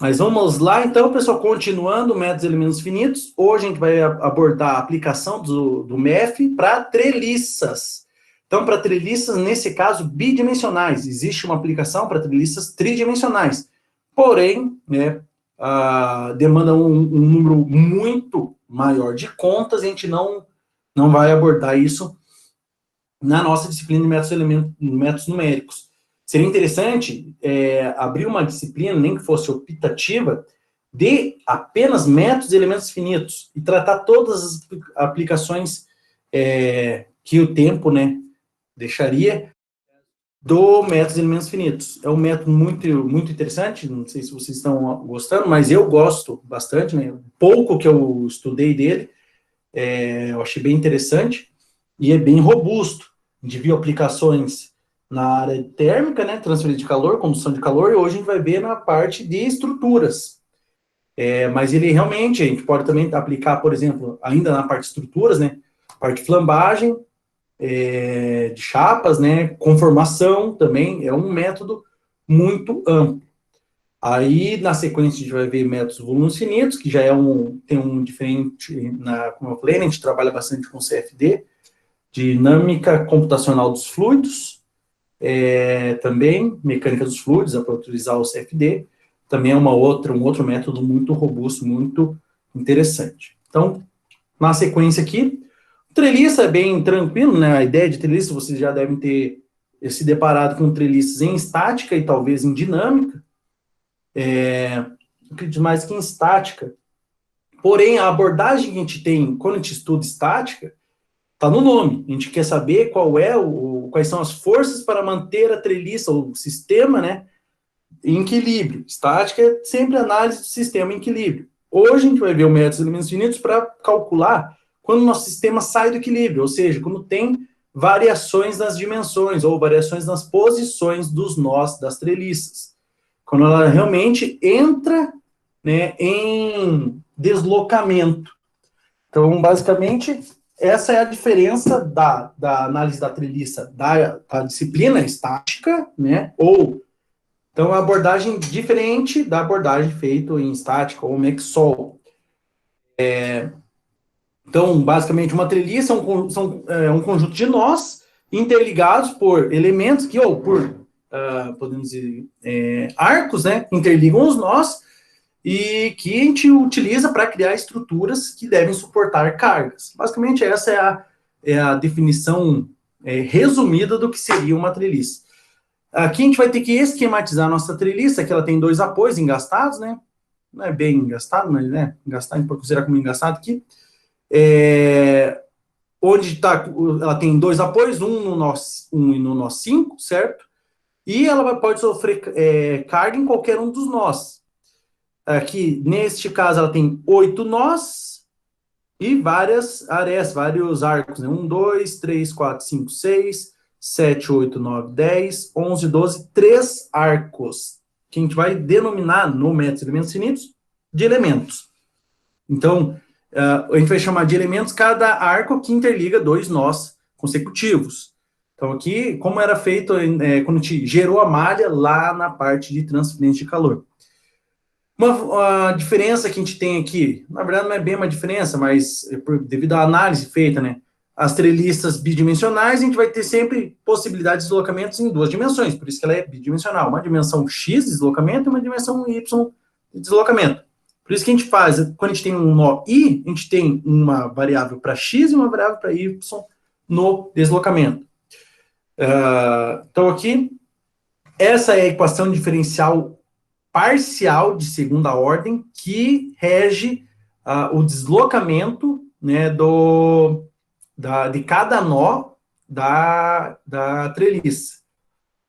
Mas vamos lá, então, pessoal, continuando métodos e elementos finitos. Hoje a gente vai abordar a aplicação do MEF para treliças. Então, para treliças, nesse caso, bidimensionais. Existe uma aplicação para treliças tridimensionais. Porém, né, demanda um número muito maior de contas, e a gente não vai abordar isso na nossa disciplina de métodos numéricos. Seria interessante abrir uma disciplina, nem que fosse optativa, de apenas métodos e elementos finitos, e tratar todas as aplicações que o tempo, né, deixaria do métodos e elementos finitos. É um método muito, muito interessante, não sei se vocês estão gostando, mas eu gosto bastante, né, pouco que eu estudei dele, eu achei bem interessante, e é bem robusto. A gente viu aplicações na área térmica, né, transferência de calor, condução de calor, e hoje a gente vai ver na parte de estruturas. Mas ele realmente, a gente pode também aplicar, por exemplo, ainda na parte de estruturas, né, parte de flambagem, de chapas, né, conformação também, é um método muito amplo. Aí, na sequência, a gente vai ver métodos volumes finitos, que já tem um diferente, como eu falei, né, a gente trabalha bastante com CFD, dinâmica computacional dos fluidos, também mecânica dos fluidos, para utilizar o CFD, também é um outro método muito robusto, muito interessante. Então, na sequência aqui, treliça é bem tranquilo, né? A ideia de treliça, vocês já devem ter se deparado com treliças em estática e talvez em dinâmica, acredito mais que em estática. Porém, a abordagem que a gente tem quando a gente estuda estática está no nome. A gente quer saber quais são as forças para manter a treliça, o sistema, né, em equilíbrio. Estática é sempre análise do sistema em equilíbrio. Hoje a gente vai ver o método dos elementos finitos para calcular quando o nosso sistema sai do equilíbrio, ou seja, quando tem variações nas dimensões ou variações nas posições dos nós das treliças. Quando ela realmente entra, né, em deslocamento. Então, basicamente, essa é a diferença da análise da treliça da disciplina estática, né, então, a abordagem diferente da abordagem feita em estática ou MXOL. Então, basicamente, uma treliça é um conjunto de nós interligados por elementos ou por, podemos dizer, arcos, né, interligam os nós e que a gente utiliza para criar estruturas que devem suportar cargas. Basicamente, essa é a definição resumida do que seria uma treliça. Aqui a gente vai ter que esquematizar a nossa treliça, que ela tem 2 apoios engastados, né? Não é bem engastado, mas né, engastar, a gente pode considerar como engastado aqui. Onde ela tem 2 apoios, um no nó 5, certo? E ela pode sofrer carga em qualquer um dos nós. Aqui, neste caso, ela tem 8 nós e várias arestas, vários arcos, né? 1, 2, 3, 4, 5, 6, 7, 8, 9, 10, 11, 12, 3 arcos, que a gente vai denominar no método de elementos finitos de elementos. Então, a gente vai chamar de elementos cada arco que interliga 2 nós consecutivos. Então, aqui, como era feito quando a gente gerou a malha lá na parte de transferência de calor. Uma diferença que a gente tem aqui, na verdade não é bem uma diferença, mas devido à análise feita, né, as treliças bidimensionais, a gente vai ter sempre possibilidade de deslocamentos em 2 dimensões, por isso que ela é bidimensional, uma dimensão X de deslocamento e uma dimensão Y de deslocamento. Por isso que a gente faz, quando a gente tem um nó I, a gente tem uma variável para X e uma variável para Y no deslocamento. Então aqui, essa é a equação diferencial parcial de segunda ordem que rege o deslocamento, né, de cada nó da treliça.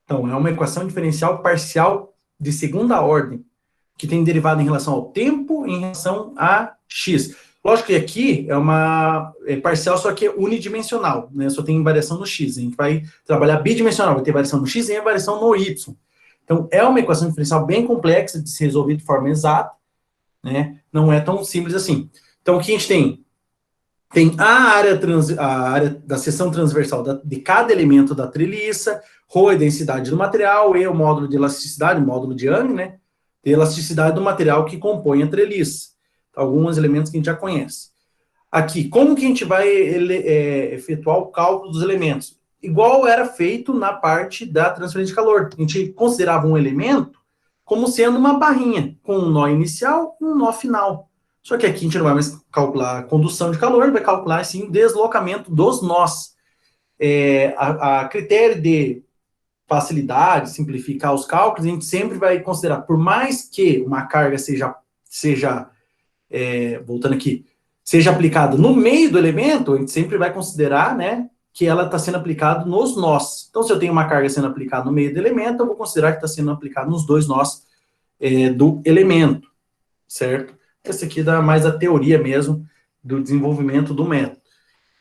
Então, é uma equação diferencial parcial de segunda ordem, que tem derivada em relação ao tempo em relação a x. Lógico que aqui é parcial, só que é unidimensional, né, só tem variação no x. A gente vai trabalhar bidimensional, vai ter variação no x e variação no y. Então, é uma equação diferencial bem complexa de se resolver de forma exata, né? Não é tão simples assim. Então, o que a gente tem? Tem a área da seção transversal de cada elemento da treliça, ρ é a densidade do material, E é o módulo de elasticidade, o módulo de Young, né? de elasticidade do material que compõe a treliça. Alguns elementos que a gente já conhece. Aqui, como que a gente vai efetuar o cálculo dos elementos? Igual era feito na parte da transferência de calor. A gente considerava um elemento como sendo uma barrinha, com um nó inicial e um nó final. Só que aqui a gente não vai mais calcular a condução de calor, vai calcular, sim, o deslocamento dos nós. A critério de facilidade, simplificar os cálculos, a gente sempre vai considerar, por mais que uma carga seja voltando aqui, seja aplicada no meio do elemento, a gente sempre vai considerar, né, que ela está sendo aplicada nos nós. Então, se eu tenho uma carga sendo aplicada no meio do elemento, eu vou considerar que está sendo aplicada nos dois nós do elemento, certo? Esse aqui dá mais a teoria mesmo do desenvolvimento do método.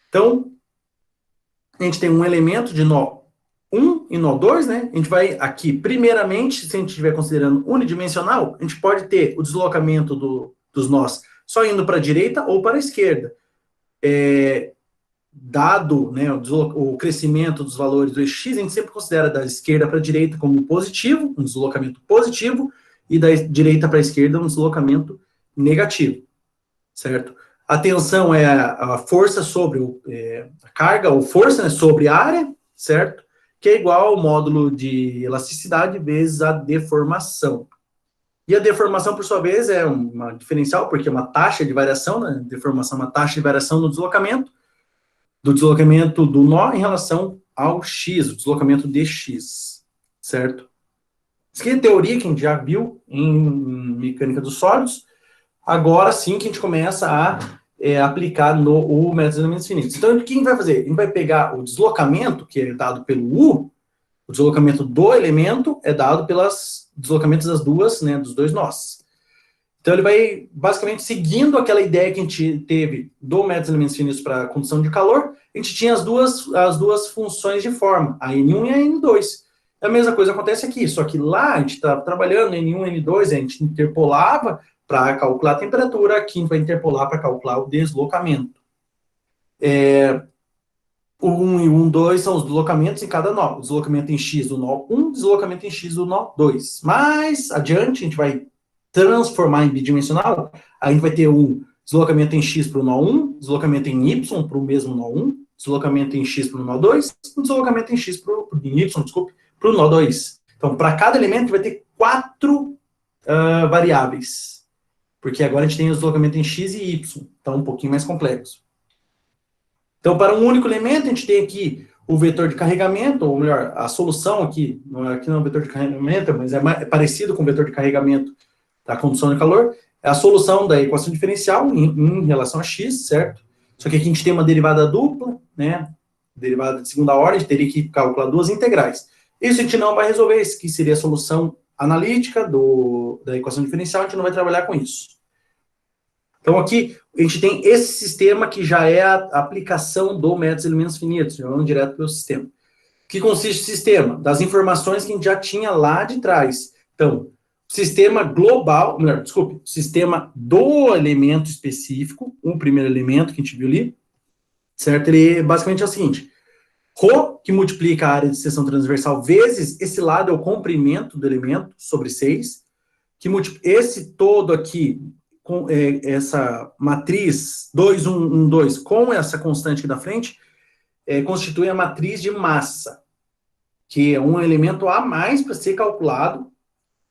Então, a gente tem um elemento de nó 1 e nó 2, né? A gente vai aqui, primeiramente, se a gente estiver considerando unidimensional, a gente pode ter o deslocamento dos nós só indo para a direita ou para a esquerda. Dado, né, o crescimento dos valores do x, a gente sempre considera da esquerda para a direita como positivo, um deslocamento positivo, e da direita para a esquerda um deslocamento negativo, certo? A tensão é a força sobre a carga, ou força, né, sobre a área, certo? Que é igual ao módulo de elasticidade vezes a deformação. E a deformação, por sua vez, é uma diferencial, porque é uma taxa de variação, né? Deformação é uma taxa de variação no deslocamento, do deslocamento do nó em relação ao x, o deslocamento dx, certo? Isso aqui é teoria que a gente já viu em mecânica dos sólidos, agora sim que a gente começa a aplicar no método de elementos finitos. Então, o que a gente vai fazer? A gente vai pegar o deslocamento, que é dado pelo U, o deslocamento do elemento é dado pelos deslocamentos das duas, né, dos dois nós. Então, ele vai, basicamente, seguindo aquela ideia que a gente teve do método de elementos finitos para condução de calor, a gente tinha as duas funções de forma, a N1 e a N2. A mesma coisa acontece aqui, só que lá a gente está trabalhando N1 e N2, a gente interpolava para calcular a temperatura, aqui a gente vai interpolar para calcular o deslocamento. O 1 e o 1, 2 são os deslocamentos em cada nó. O deslocamento em x do nó 1, deslocamento em x do nó 2. Mais adiante, a gente vai transformar em bidimensional, a gente vai ter um deslocamento em x para o nó 1, deslocamento em y para o mesmo nó 1, deslocamento em x para o nó 2, um deslocamento em x para o para o nó 2. Então, para cada elemento, vai ter 4 variáveis. Porque agora a gente tem o deslocamento em x e y. Então, um pouquinho mais complexo. Então, para um único elemento, a gente tem aqui o vetor de carregamento, ou melhor, a solução aqui não é um vetor de carregamento, mas é parecido com o vetor de carregamento da condução de calor, é a solução da equação diferencial em relação a x, certo? Só que aqui a gente tem uma derivada dupla, né? Derivada de segunda ordem, a gente teria que calcular duas integrais. Isso a gente não vai resolver, isso que seria a solução analítica da equação diferencial, a gente não vai trabalhar com isso. Então, aqui, a gente tem esse sistema que já é a aplicação do método de elementos finitos, já vamos direto para o sistema. O que consiste o sistema? Das informações que a gente já tinha lá de trás. Então, sistema global, melhor, desculpe, sistema do elemento específico, o primeiro elemento que a gente viu ali, certo? Ele basicamente é o seguinte, ρ, que multiplica a área de seção transversal, vezes esse lado é o comprimento do elemento, sobre 6, que esse todo aqui, com essa matriz 2, 1, 1, 2, com essa constante aqui da frente, constitui a matriz de massa, que é um elemento a mais para ser calculado,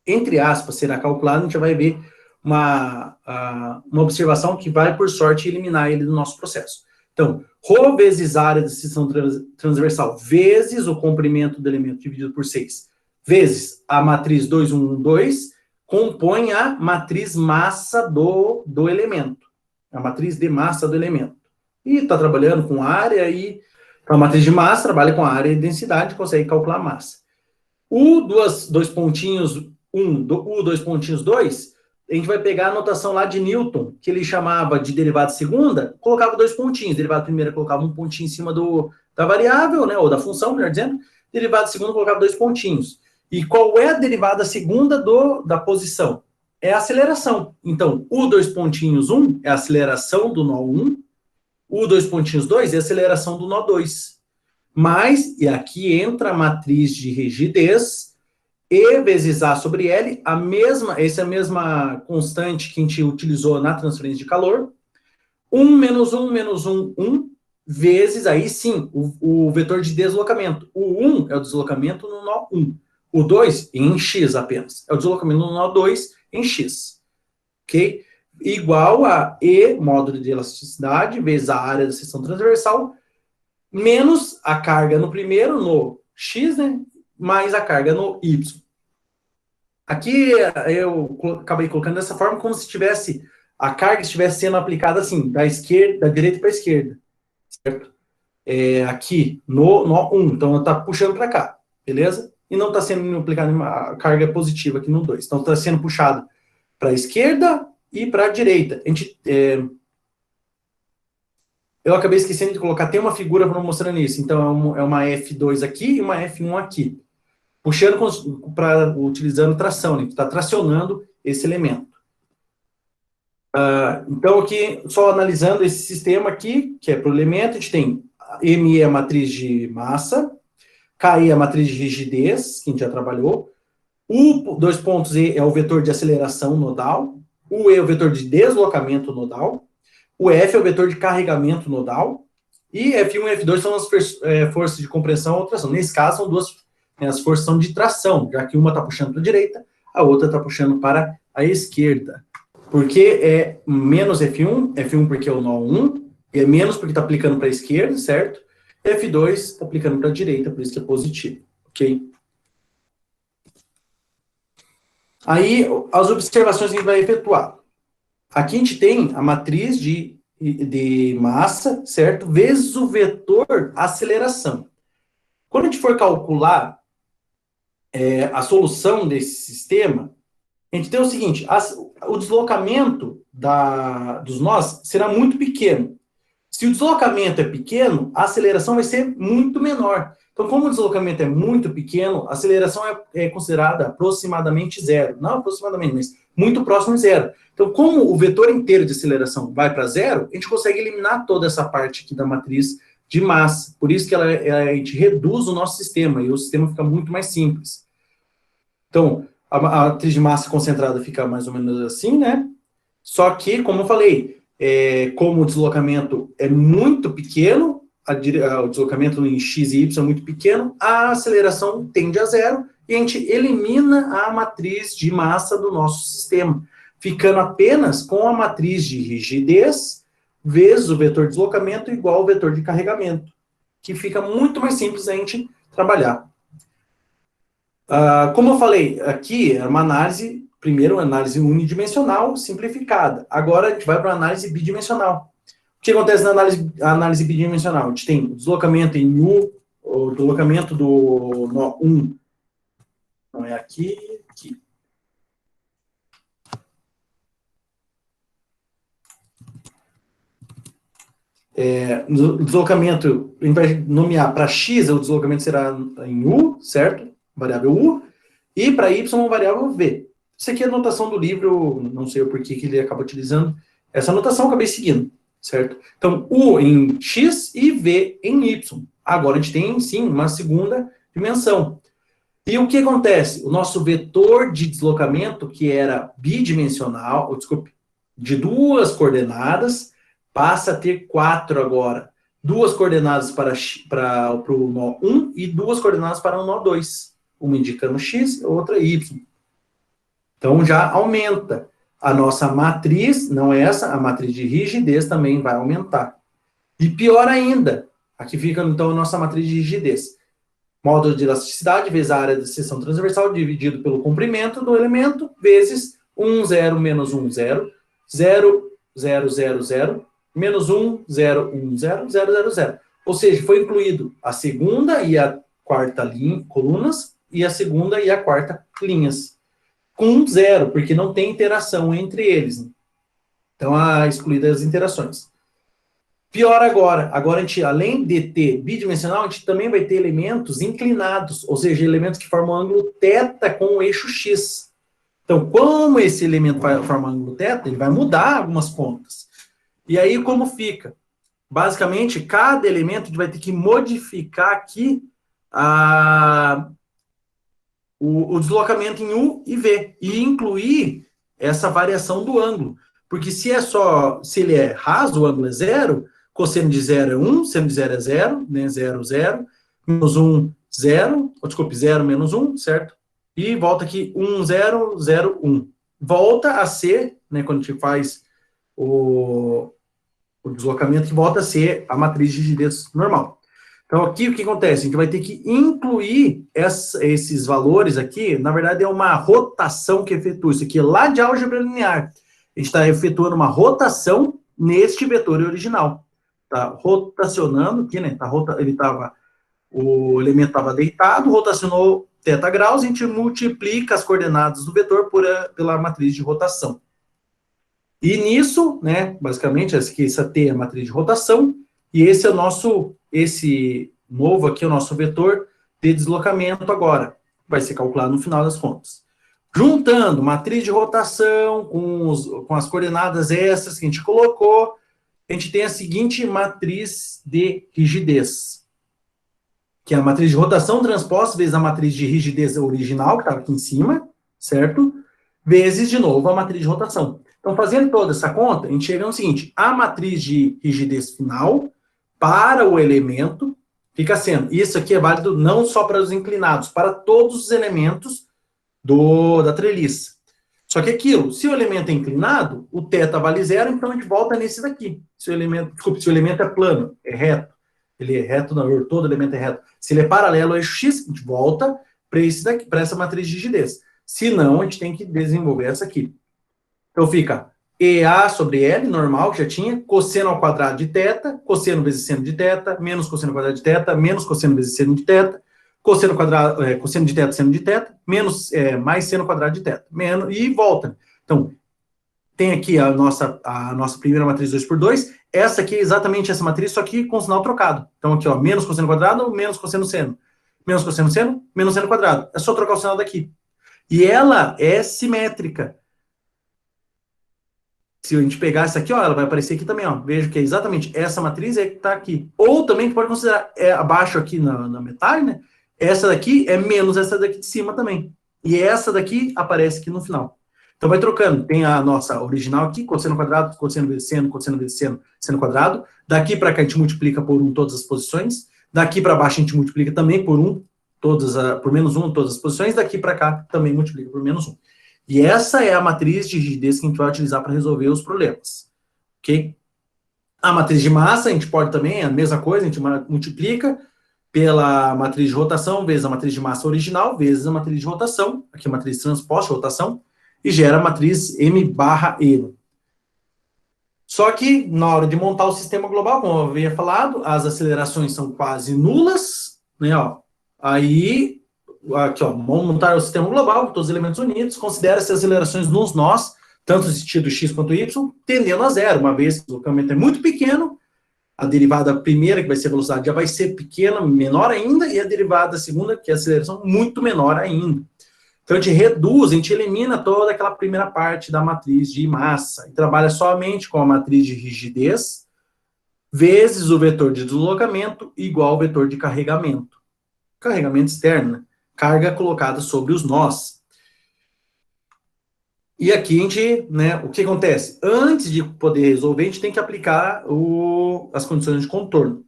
entre aspas, será calculado, a gente vai ver uma observação que vai, por sorte, eliminar ele do nosso processo. Então, ρ vezes a área de seção transversal, vezes o comprimento do elemento dividido por 6, vezes a matriz 2, 1, 1, 2, compõe a matriz massa do elemento. A matriz de massa do elemento. E está trabalhando com área e a matriz de massa trabalha com a área e densidade, consegue calcular a massa. O dois pontinhos 1, o 2 pontinhos 2, a gente vai pegar a notação lá de Newton, que ele chamava de derivada segunda, colocava 2 pontinhos. Derivada primeira colocava um pontinho em cima da variável, né, ou da função, melhor dizendo. Derivada segunda colocava 2 pontinhos. E qual é a derivada segunda da posição? É a aceleração. Então, o 2 pontinhos 1 é a aceleração do nó 1, o 2 pontinhos 2 é a aceleração do nó 2. Mas, e aqui entra a matriz de rigidez, E vezes A sobre L, essa é a mesma constante que a gente utilizou na transferência de calor. 1 menos 1 menos 1, 1, vezes, aí sim, o vetor de deslocamento. O 1 é o deslocamento no nó 1. O 2 em x apenas. É o deslocamento no nó 2 em x. Ok? Igual a E, módulo de elasticidade, vezes a área da seção transversal, menos a carga no primeiro, no x, né? Mais a carga no y. Aqui eu acabei colocando dessa forma, como se tivesse a carga estivesse sendo aplicada assim, da direita para a esquerda, certo? Aqui no nó 1, então ela está puxando para cá, beleza? E não está sendo aplicada a carga positiva aqui no 2. Então está sendo puxado para a esquerda e para a direita. Eu acabei esquecendo de colocar, tem uma figura para mostrando isso. Então é uma F2 aqui e uma F1 aqui. Puxando, utilizando tração, né? Está tracionando esse elemento. Então, aqui, só analisando esse sistema aqui, que é para o elemento, a gente tem ME é a matriz de massa, KI é a matriz de rigidez, que a gente já trabalhou, o dois pontos E é o vetor de aceleração nodal, o E é o vetor de deslocamento nodal, o F é o vetor de carregamento nodal, e F1 e F2 são as forças de compressão ou tração. Nesse caso, são duas, as forças são de tração, já que uma está puxando para a direita, a outra está puxando para a esquerda. Porque é menos F1, F1 porque é o nó 1, e é menos porque está aplicando para a esquerda, certo? F2 está aplicando para a direita, por isso que é positivo, ok? Aí, as observações que a gente vai efetuar. Aqui a gente tem a matriz de massa, certo? Vezes o vetor aceleração. Quando a gente for calcular a solução desse sistema, a gente tem o seguinte, o deslocamento dos nós será muito pequeno. Se o deslocamento é pequeno, a aceleração vai ser muito menor. Então, como o deslocamento é muito pequeno, a aceleração é considerada aproximadamente zero. Não aproximadamente, mas muito próximo de zero. Então, como o vetor inteiro de aceleração vai para zero, a gente consegue eliminar toda essa parte aqui da matriz de massa. Por isso que a gente reduz o nosso sistema, e o sistema fica muito mais simples. Então, a matriz de massa concentrada fica mais ou menos assim, né? Só que, como eu falei, como o deslocamento é muito pequeno, o deslocamento em x e y é muito pequeno, a aceleração tende a zero e a gente elimina a matriz de massa do nosso sistema, ficando apenas com a matriz de rigidez vezes o vetor de deslocamento igual ao vetor de carregamento, que fica muito mais simples a gente trabalhar. Como eu falei, aqui é uma análise, primeiro uma análise unidimensional simplificada. Agora a gente vai para a análise bidimensional. O que acontece na análise bidimensional? A gente tem o deslocamento em U, o deslocamento do nó 1, não é aqui, aqui. No deslocamento, a gente vai nomear para X, o deslocamento será em U, certo? Variável U. E para Y, uma variável V. Isso aqui é a anotação do livro, não sei o porquê que ele acaba utilizando. Essa anotação eu acabei seguindo, certo? Então, U em X e V em Y. Agora a gente tem, sim, uma segunda dimensão. E o que acontece? O nosso vetor de deslocamento, que era bidimensional, de duas coordenadas, passa a ter 4 agora. Duas coordenadas para o nó 1 e duas coordenadas para o nó 2. Uma indicando x, outra y. Então já aumenta. A nossa matriz, não é essa, a matriz de rigidez também vai aumentar. E pior ainda, aqui fica então a nossa matriz de rigidez. Módulo de elasticidade vezes a área da seção transversal dividido pelo comprimento do elemento vezes 1, 0, menos 1, 0, 0, 0, 0, 0, menos 1, 0, 1, 0, 0, 0, 0. Ou seja, foi incluído a segunda e a quarta colunas e a segunda e a quarta linhas. Com 0, porque não tem interação entre eles. Então, excluídas as interações. Pior agora a gente, além de ter bidimensional, a gente também vai ter elementos inclinados, ou seja, elementos que formam ângulo θ com o eixo x. Então, como esse elemento vai formar ângulo θ, ele vai mudar algumas contas. E aí, como fica? Basicamente, cada elemento a gente vai ter que modificar aqui o deslocamento em U e V, e incluir essa variação do ângulo. Porque se ele é raso, o ângulo é zero, cosseno de zero é 1, seno de zero é zero, né, 0, 0, menos 1, 0, desculpe, 0 menos 1, certo? E volta aqui 1, 0, 0, 1. Volta a ser, né, quando a gente faz o deslocamento, que volta a ser a matriz de rigidez normal. Então, aqui o que acontece? A gente vai ter que incluir esses valores aqui, na verdade é uma rotação que efetua, isso aqui é lá de álgebra linear. A gente está efetuando uma rotação neste vetor original. Está rotacionando aqui, né? O elemento estava deitado, rotacionou θ graus, a gente multiplica as coordenadas do vetor pela matriz de rotação. E nisso, né, basicamente, essa T é a matriz de rotação, e esse novo aqui é o nosso vetor de deslocamento agora, vai ser calculado no final das contas. Juntando matriz de rotação com as coordenadas essas que a gente colocou, a gente tem a seguinte matriz de rigidez, que é a matriz de rotação transposta vezes a matriz de rigidez original, que estava aqui em cima, certo? Vezes, de novo, a matriz de rotação. Então, fazendo toda essa conta, a gente chega no seguinte: a matriz de rigidez final para o elemento fica sendo, isso aqui é válido não só para os inclinados, para todos os elementos da treliça. Só que aquilo, se o elemento é inclinado, o θ vale zero, então a gente volta nesse daqui. Se o elemento é plano, é reto, ele é reto, não, todo elemento é reto. Se ele é paralelo ao eixo X, a gente volta para essa matriz de rigidez. Se não, a gente tem que desenvolver essa aqui. Então fica EA sobre L, normal, que já tinha, cosseno ao quadrado de θ, cosseno vezes seno de θ, menos cosseno ao quadrado de θ, menos cosseno vezes seno de θ, cosseno de θ, seno de θ, mais seno ao quadrado de θ, e volta. Então, tem aqui a nossa primeira matriz 2 por 2, essa aqui é exatamente essa matriz, só que com o sinal trocado. Então aqui, ó, menos cosseno quadrado, menos cosseno seno. Menos cosseno seno, menos seno quadrado. É só trocar o sinal daqui. E ela é simétrica. Se a gente pegar essa aqui, ó, ela vai aparecer aqui também, ó. Veja que é exatamente essa matriz que está aqui. Ou também pode considerar abaixo aqui na metade, né? Essa daqui é menos essa daqui de cima também. E essa daqui aparece aqui no final. Então vai trocando. Tem a nossa original aqui, cosseno quadrado, cosseno vezes seno, seno quadrado. Daqui para cá a gente multiplica por 1 todas as posições. Daqui para baixo a gente multiplica também por 1, por menos 1 todas as posições. Daqui para cá também multiplica por menos 1. E essa é a matriz de rigidez que a gente vai utilizar para resolver os problemas. Ok? A matriz de massa, a gente pode também, a mesma coisa, a gente multiplica pela matriz de rotação, vezes a matriz de massa original, vezes a matriz de rotação, aqui a matriz transposta, rotação, e gera a matriz M barra E. Só que, na hora de montar o sistema global, como eu havia falado, as acelerações são quase nulas, né, ó. Aí, aqui, ó, vamos montar o sistema global, todos os elementos unidos, considera-se as acelerações nos nós, tanto no sentido x quanto y, tendendo a zero, uma vez que o deslocamento é muito pequeno, a derivada primeira, que vai ser a velocidade, já vai ser pequena, menor ainda, e a derivada segunda, que é a aceleração, muito menor ainda. Então, a gente reduz, a gente elimina toda aquela primeira parte da matriz de massa, e trabalha somente com a matriz de rigidez, vezes o vetor de deslocamento, igual ao vetor de carregamento. Carregamento externo, né? Carga colocada sobre os nós. E aqui a gente, né, o que acontece? Antes de poder resolver, a gente tem que aplicar as condições de contorno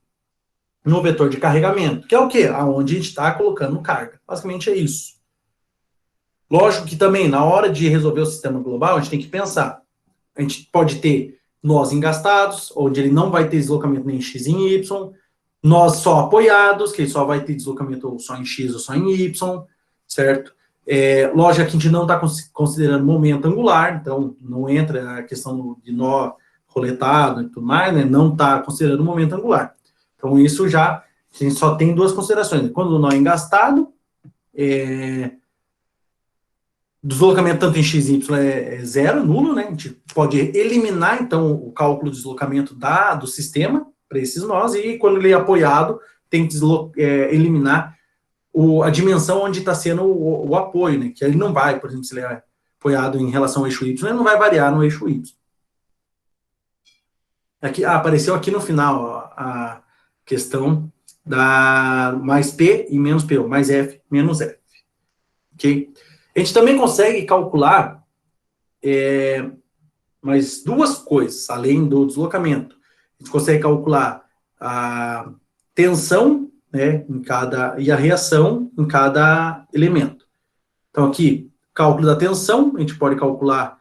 no vetor de carregamento, que é o quê? Aonde a gente está colocando carga. Basicamente é isso. Lógico que também, na hora de resolver o sistema global, a gente tem que pensar. A gente pode ter nós engastados, onde ele não vai ter deslocamento nem em x nem em y, nós só apoiados, que ele só vai ter deslocamento só em x ou só em y, certo? Lógico que a gente não está considerando momento angular, então não entra a questão de nó roletado e tudo mais, né? Não está considerando momento angular. Então isso já, a gente só tem duas considerações. Quando o nó é engastado, deslocamento tanto em x e y é zero, nulo, né? A gente pode eliminar, então, o cálculo de deslocamento do sistema para esses nós, e quando ele é apoiado, tem que eliminar a dimensão onde está sendo o apoio, né? Que ele não vai, por exemplo, se ele é apoiado em relação ao eixo y, ele não vai variar no eixo y. Aqui, apareceu aqui no final ó, a questão da mais P e menos P, mais F, menos F. ok? A gente também consegue calcular mais duas coisas, além do deslocamento. A gente consegue calcular a tensão, né, e a reação em cada elemento. Então, aqui, cálculo da tensão, a gente pode calcular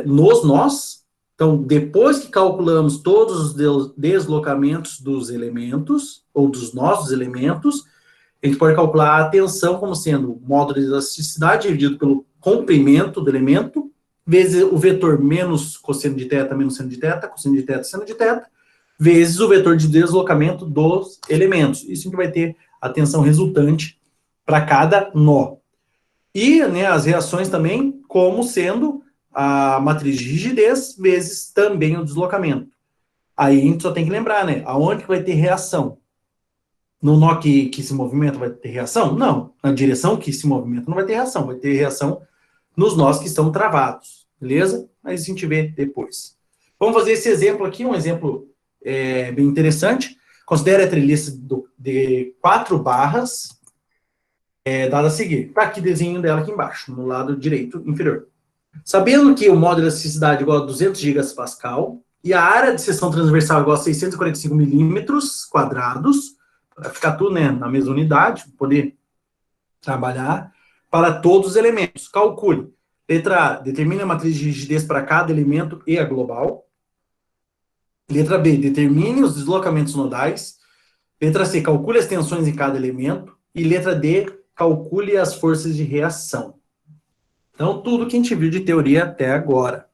nos nós. Então, depois que calculamos todos os deslocamentos dos elementos, ou dos nós dos elementos, a gente pode calcular a tensão como sendo o módulo de elasticidade dividido pelo comprimento do elemento, vezes o vetor menos cosseno de θ menos seno de θ, cosseno de θ, seno de θ, vezes o vetor de deslocamento dos elementos. Isso a gente vai ter a tensão resultante para cada nó. E, né, as reações também como sendo a matriz de rigidez vezes também o deslocamento. Aí a gente só tem que lembrar, né, aonde que vai ter reação? No nó que se movimenta vai ter reação? Não. Na direção que se movimenta não vai ter reação. Vai ter reação nos nós que estão travados. Beleza? Mas a gente vê depois. Vamos fazer esse exemplo aqui, um exemplo bem interessante. Considere a treliça de 4 barras dada a seguir. Está aqui o desenho dela aqui embaixo, no lado direito inferior. Sabendo que o módulo de elasticidade é igual a 200 gigapascal e a área de seção transversal é igual a 645 milímetros quadrados, para ficar tudo, né, na mesma unidade, poder trabalhar para todos os elementos. Calcule. Letra A, determine a matriz de rigidez para cada elemento e a global. Letra B, determine os deslocamentos nodais. Letra C, calcule as tensões em cada elemento. E letra D, calcule as forças de reação. Então, tudo que a gente viu de teoria até agora.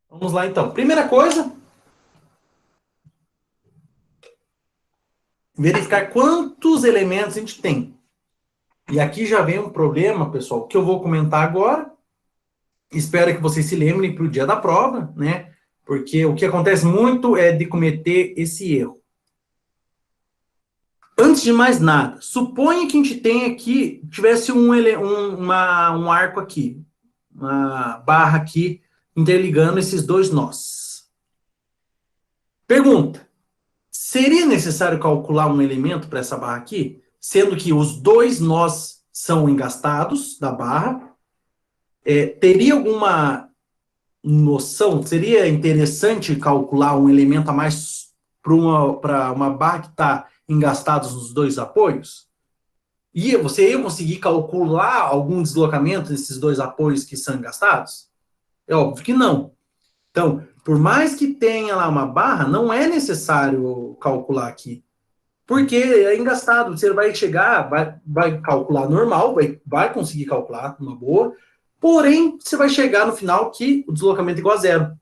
Vamos lá, então. Primeira coisa, verificar quantos elementos a gente tem. E aqui já vem um problema, pessoal, que eu vou comentar agora. Espero que vocês se lembrem para o dia da prova, né? Porque o que acontece muito é de cometer esse erro. Antes de mais nada, suponha que a gente tenha aqui, tivesse um arco aqui, uma barra aqui, interligando esses dois nós. Pergunta, seria necessário calcular um elemento para essa barra aqui, sendo que os dois nós são engastados da barra? Teria alguma noção, seria interessante calcular um elemento a mais para uma barra que está engastados nos dois apoios? E você ia conseguir calcular algum deslocamento desses dois apoios que são engastados? É óbvio que não. Então, por mais que tenha lá uma barra, não é necessário calcular aqui. Porque é engastado. Você vai chegar, vai calcular normal, vai conseguir calcular uma boa, porém, você vai chegar no final que o deslocamento é igual a zero.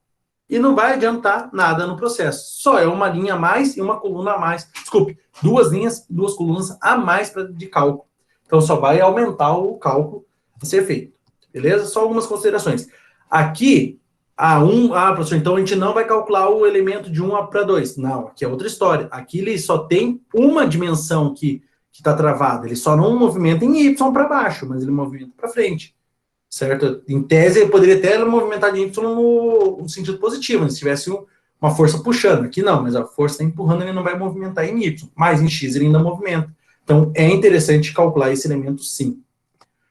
E não vai adiantar nada no processo. Só é uma linha a mais e uma coluna a mais. Desculpe, 2 linhas e 2 colunas a mais de cálculo. Então, só vai aumentar o cálculo a ser feito. Beleza? Só algumas considerações. Aqui, professor, então a gente não vai calcular o elemento de 1 para 2. Não, aqui é outra história. Aqui ele só tem uma dimensão que está travada. Ele só não movimenta em Y para baixo, mas ele movimenta para frente. Certo? Em tese, ele poderia até movimentar de Y no sentido positivo, se tivesse uma força puxando. Aqui não, mas a força está empurrando, ele não vai movimentar em Y, mas em X ele ainda movimenta. Então, é interessante calcular esse elemento, sim.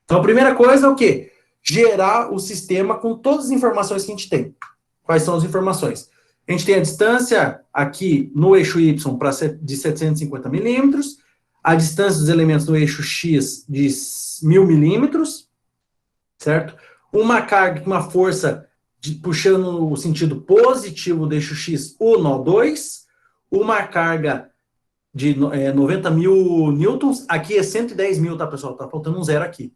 Então, a primeira coisa é o quê? Gerar o sistema com todas as informações que a gente tem. Quais são as informações? A gente tem a distância aqui no eixo Y de 750 milímetros, a distância dos elementos no eixo X de 1000 milímetros, certo? Uma carga, uma força puxando no sentido positivo do eixo X, o nó 2, uma carga de 90 mil newtons, aqui é 110 mil, tá, pessoal? Tá faltando um zero aqui.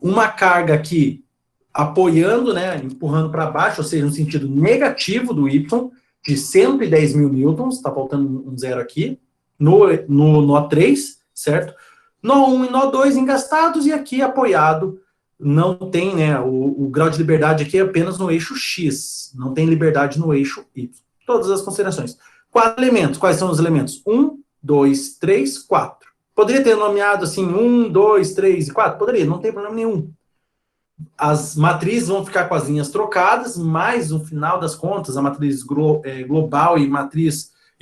Uma carga aqui apoiando, né, empurrando para baixo, ou seja, no sentido negativo do Y, de 110 mil newtons, tá faltando um zero aqui, no nó 3, certo? Nó 1 e nó 2 engastados, e aqui apoiado, não tem, né, o grau de liberdade aqui é apenas no eixo X, não tem liberdade no eixo Y. Todas as considerações. 4 elementos, quais são os elementos? 1, 2, 3, 4. Poderia ter nomeado assim 1, 2, 3 e 4? Poderia, não tem problema nenhum. As matrizes vão ficar com as linhas trocadas, mas no final das contas, a matriz global e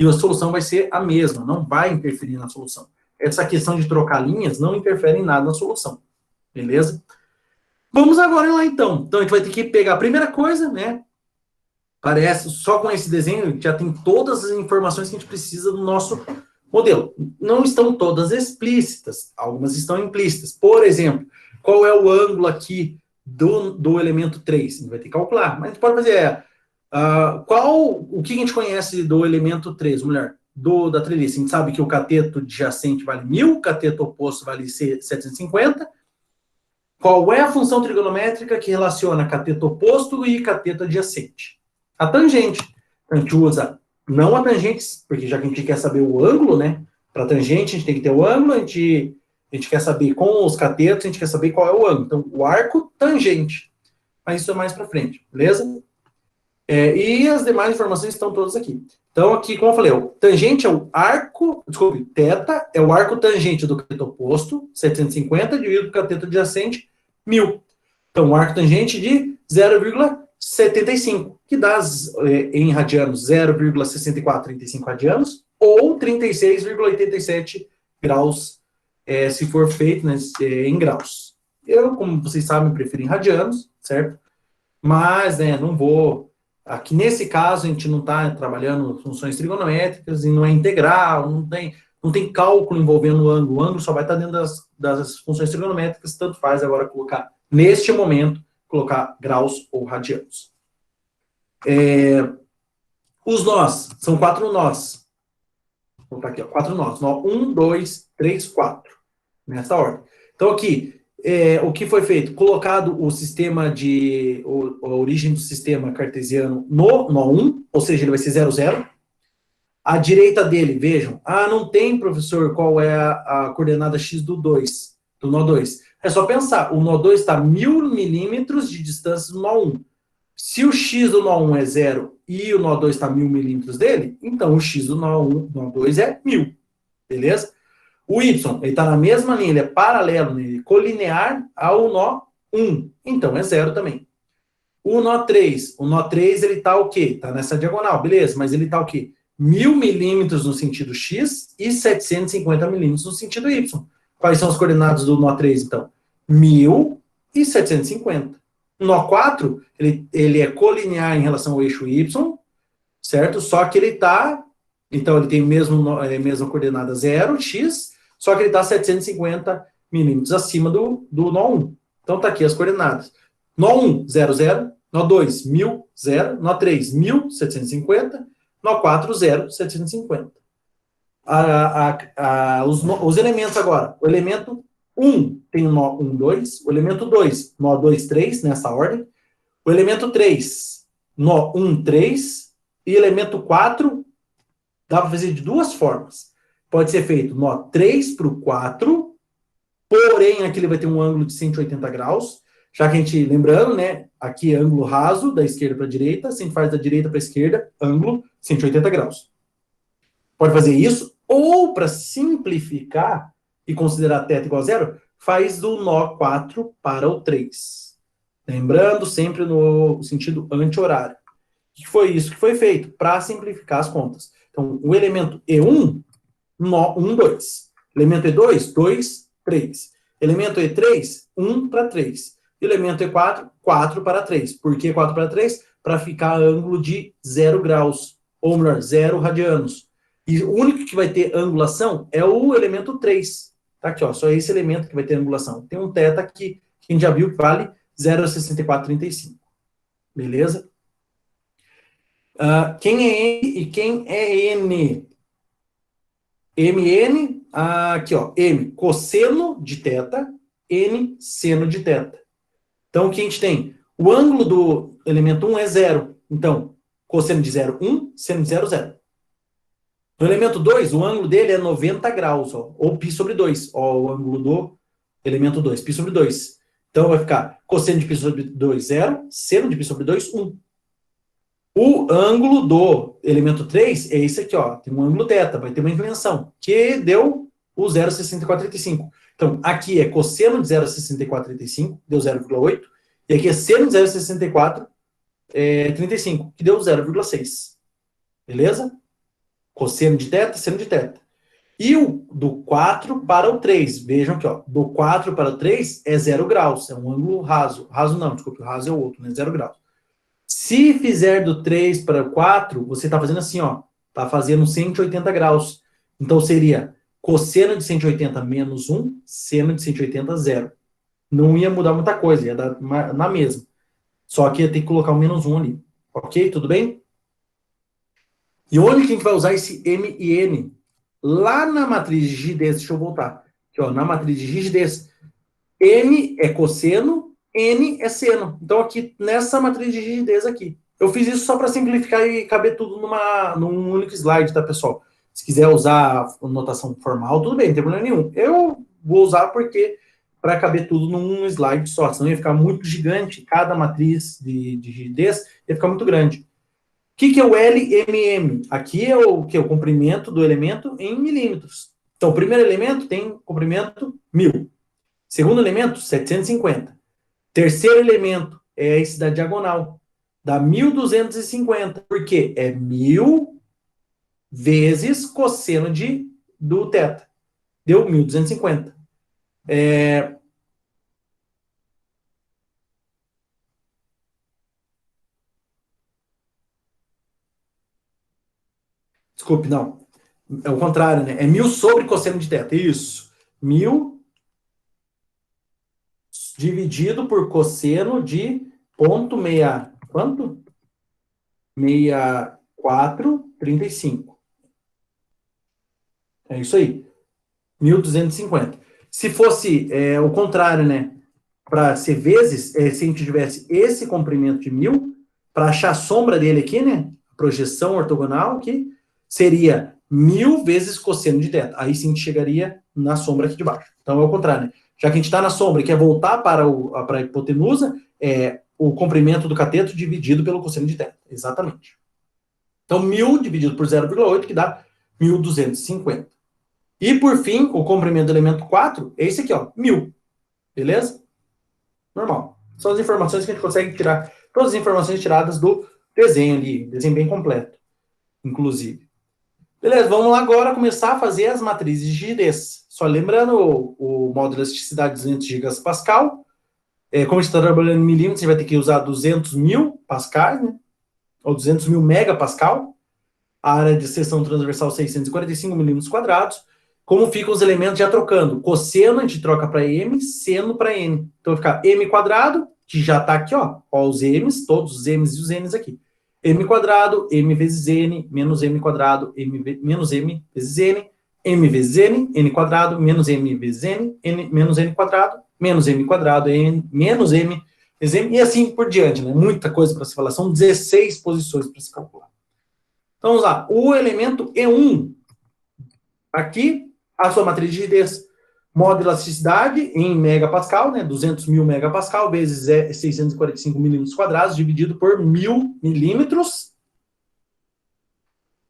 a solução vai ser a mesma, não vai interferir na solução. essa questão de trocar linhas não interfere em nada na solução, beleza? Vamos agora lá, então. Então, a gente vai ter que pegar a primeira coisa, né? Parece, só com esse desenho, a gente já tem todas as informações que a gente precisa do nosso modelo. Não estão todas explícitas, algumas estão implícitas. Por exemplo, qual é o ângulo aqui do elemento 3? A gente vai ter que calcular, mas a gente pode fazer o que a gente conhece do elemento 3, mulher? Da treliça. A gente sabe que o cateto adjacente vale 1.000, o cateto oposto vale 750. Qual é a função trigonométrica que relaciona cateto oposto e cateto adjacente? A tangente. A gente usa não a tangente, porque já que a gente quer saber o ângulo, né? Para tangente a gente tem que ter o ângulo, a gente quer saber com os catetos, a gente quer saber qual é o ângulo. Então, o arco tangente. Mas isso é mais para frente, beleza? E as demais informações estão todas aqui. Então, aqui, como eu falei, o tangente é o arco, desculpe, θ é o arco tangente do cateto oposto, 750, dividido pelo cateto adjacente, 1.000. Então, o arco tangente de 0,75, que dá em radianos 0,6435 radianos, ou 36,87 graus, se for feito, né, em graus. Eu, como vocês sabem, prefiro em radianos, certo? Mas, né, não vou... Aqui, nesse caso, a gente não está trabalhando funções trigonométricas e não é integral, não tem cálculo envolvendo o ângulo. O ângulo só vai estar dentro das funções trigonométricas, tanto faz agora colocar, neste momento, colocar graus ou radianos. Os nós, são 4 nós. Vou botar aqui, ó, 4 nós. Nó 1, 2, 3, 4. Nessa ordem. Então, aqui, o que foi feito? Colocado o sistema a origem do sistema cartesiano no nó 1, ou seja, ele vai ser 0, 0. À direita dele, vejam, não tem, professor, qual é a coordenada x do nó 2. É só pensar, o nó 2 está 1.000 milímetros de distância do nó 1. Se o x do nó 1 é 0 e o nó 2 está 1.000 milímetros dele, então o x do nó 2 é 1.000, beleza? O y, ele está na mesma linha, ele é paralelo, ele é colinear ao nó 1, então é 0 também. O nó 3 ele está o quê? Está nessa diagonal, beleza, mas ele está o quê? 1.000 milímetros no sentido x e 750 milímetros no sentido y. Quais são as coordenadas do nó 3, então? 1.000 e 750. O nó 4, ele é colinear em relação ao eixo y, certo? Só que ele está... Então, ele tem a mesma coordenada 0, x, só que ele está 750 milímetros acima do nó 1. Então, está aqui as coordenadas. Nó 1, 0, 0. Nó 2, 1.000, 0. Nó 3, 1.000, 750. Nó 4, 0, 750. Os elementos agora. O elemento 1 tem o nó 1, 2. O elemento 2, nó 2, 3, nessa ordem. O elemento 3, nó 1, 3. E elemento 4, dá para fazer de duas formas. Pode ser feito nó 3 para o 4, porém aqui ele vai ter um ângulo de 180 graus, já que a gente, lembrando, né, aqui é ângulo raso, da esquerda para a direita, se a gente faz da direita para a esquerda, ângulo 180 graus. Pode fazer isso, ou para simplificar e considerar θ igual a 0, faz do nó 4 para o 3. Lembrando sempre no sentido anti-horário. O que foi isso que foi feito? Para simplificar as contas. Então, o elemento E1, nó 1, 2. Elemento E2, 2, 3. Elemento E3, 1 para 3. Elemento E4, 4 para 3. Por que 4 para 3? Para ficar ângulo de 0 graus. Ou melhor, 0 radianos. E o único que vai ter angulação é o elemento 3. Tá aqui, ó, só esse elemento que vai ter angulação. Tem um θ aqui, que a gente já viu que vale 0,6435. Beleza? Quem é M e quem é N? MN, aqui ó, M, cosseno de θ, N, seno de θ. Então, o que a gente tem? O ângulo do elemento 1 é 0. Então, cosseno de 0, 1, seno de 0, 0. No elemento 2, o ângulo dele é 90 graus, ó, ou π sobre 2. Ó, o ângulo do elemento 2, π sobre 2. Então, vai ficar cosseno de π sobre 2, 0, seno de π sobre 2, 1. O ângulo do elemento 3 é esse aqui, ó. Tem um ângulo θ, vai ter uma inclinação, que deu o 0,6435. Então, aqui é cosseno de 0,6435, deu 0,8. E aqui é seno de 0,6435, que deu 0,6. Beleza? Cosseno de θ, seno de θ. E o do 4 para o 3, vejam aqui, ó, do 4 para o 3 é 0 graus, é um ângulo raso. Raso não, desculpa, o raso é o outro, né? 0 graus. Se fizer do 3 para o 4, você está fazendo assim, ó, está fazendo 180 graus. Então seria cosseno de 180 menos 1, seno de 180, 0. Não ia mudar muita coisa, ia dar na mesma. Só que ia ter que colocar o menos 1 ali. Ok? Tudo bem? E onde que a gente vai usar esse M e N? Lá na matriz de rigidez, deixa eu voltar. Aqui, ó, na matriz de rigidez, M é cosseno, N é seno. Então, aqui, nessa matriz de rigidez aqui. Eu fiz isso só para simplificar e caber tudo num único slide, tá, pessoal? Se quiser usar notação formal, tudo bem, não tem problema nenhum. Eu vou usar porque para caber tudo num slide só, senão ia ficar muito gigante. Cada matriz de rigidez ia ficar muito grande. O que é o LMM? Aqui é o que? O comprimento do elemento em milímetros. Então, o primeiro elemento tem comprimento 1000. Segundo elemento, 750. Terceiro elemento é esse da diagonal. Dá 1250. Por quê? É 1000 vezes cosseno do θ. Deu 1250. Desculpe, não. É o contrário, né? É 1000 sobre cosseno de θ. Isso. 1000 dividido por cosseno de 0,6. Quanto? 6435. É isso aí. 1250. Se fosse o contrário, né? Para ser vezes, se a gente tivesse esse comprimento de 1000, para achar a sombra dele aqui, né? Projeção ortogonal aqui, seria 1000 vezes cosseno de θ. Aí sim a gente chegaria na sombra aqui de baixo. Então é o contrário, né? Já que a gente está na sombra e quer voltar para a hipotenusa, é o comprimento do cateto dividido pelo cosseno de θ. Exatamente. Então, 1000 dividido por 0,8, que dá 1250. E, por fim, o comprimento do elemento 4 é esse aqui, ó, 1000. Beleza? Normal. São as informações que a gente consegue tirar, todas as informações tiradas do desenho ali, desenho bem completo, inclusive. Beleza, vamos lá agora começar a fazer as matrizes de rigidez. Só lembrando, o módulo de elasticidade 200 gigapascal. Como a gente está trabalhando em milímetros, a gente vai ter que usar 200 mil pascais, né? Ou 200 mil megapascal. A área de seção transversal 645 milímetros quadrados. Como ficam os elementos já trocando? Cosseno a gente troca para M, seno para N. Então vai ficar M quadrado, que já está aqui, ó os M's, todos os M's e os N's aqui. M quadrado, M vezes N, menos M quadrado, menos M vezes N, M vezes N, N quadrado, menos M vezes N, menos N quadrado, menos M quadrado, N, menos M vezes M, e assim por diante, né? Muita coisa para se falar. São 16 posições para se calcular. Então vamos lá. O elemento E1, aqui, a sua matriz de rigidez, modo de elasticidade em megapascal, né, 200 mil megapascal, vezes 645 milímetros quadrados, dividido por 1000 milímetros,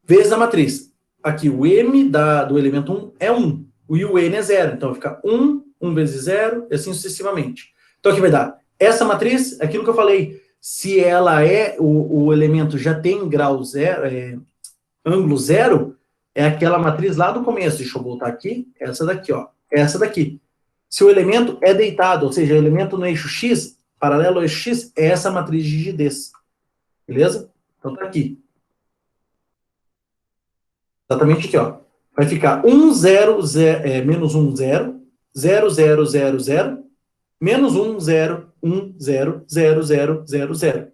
vezes a matriz. Aqui, o M do elemento 1 é 1, e o N é 0, então fica 1, 1 vezes 0, e assim sucessivamente. Então aqui vai dar, essa matriz, aquilo que eu falei, se ela o elemento já tem grau zero, ângulo zero, é aquela matriz lá do começo. Deixa eu voltar aqui. Essa daqui, ó. Essa daqui. Se o elemento é deitado, ou seja, o elemento no eixo X, paralelo ao eixo X, é essa matriz de rigidez. Beleza? Então tá aqui. Exatamente aqui, ó. Vai ficar 1, 0, 0 menos 1, 0, 0, 0, 0, 0, menos 1, 0, 1, 0, 0, 0, 0, 0.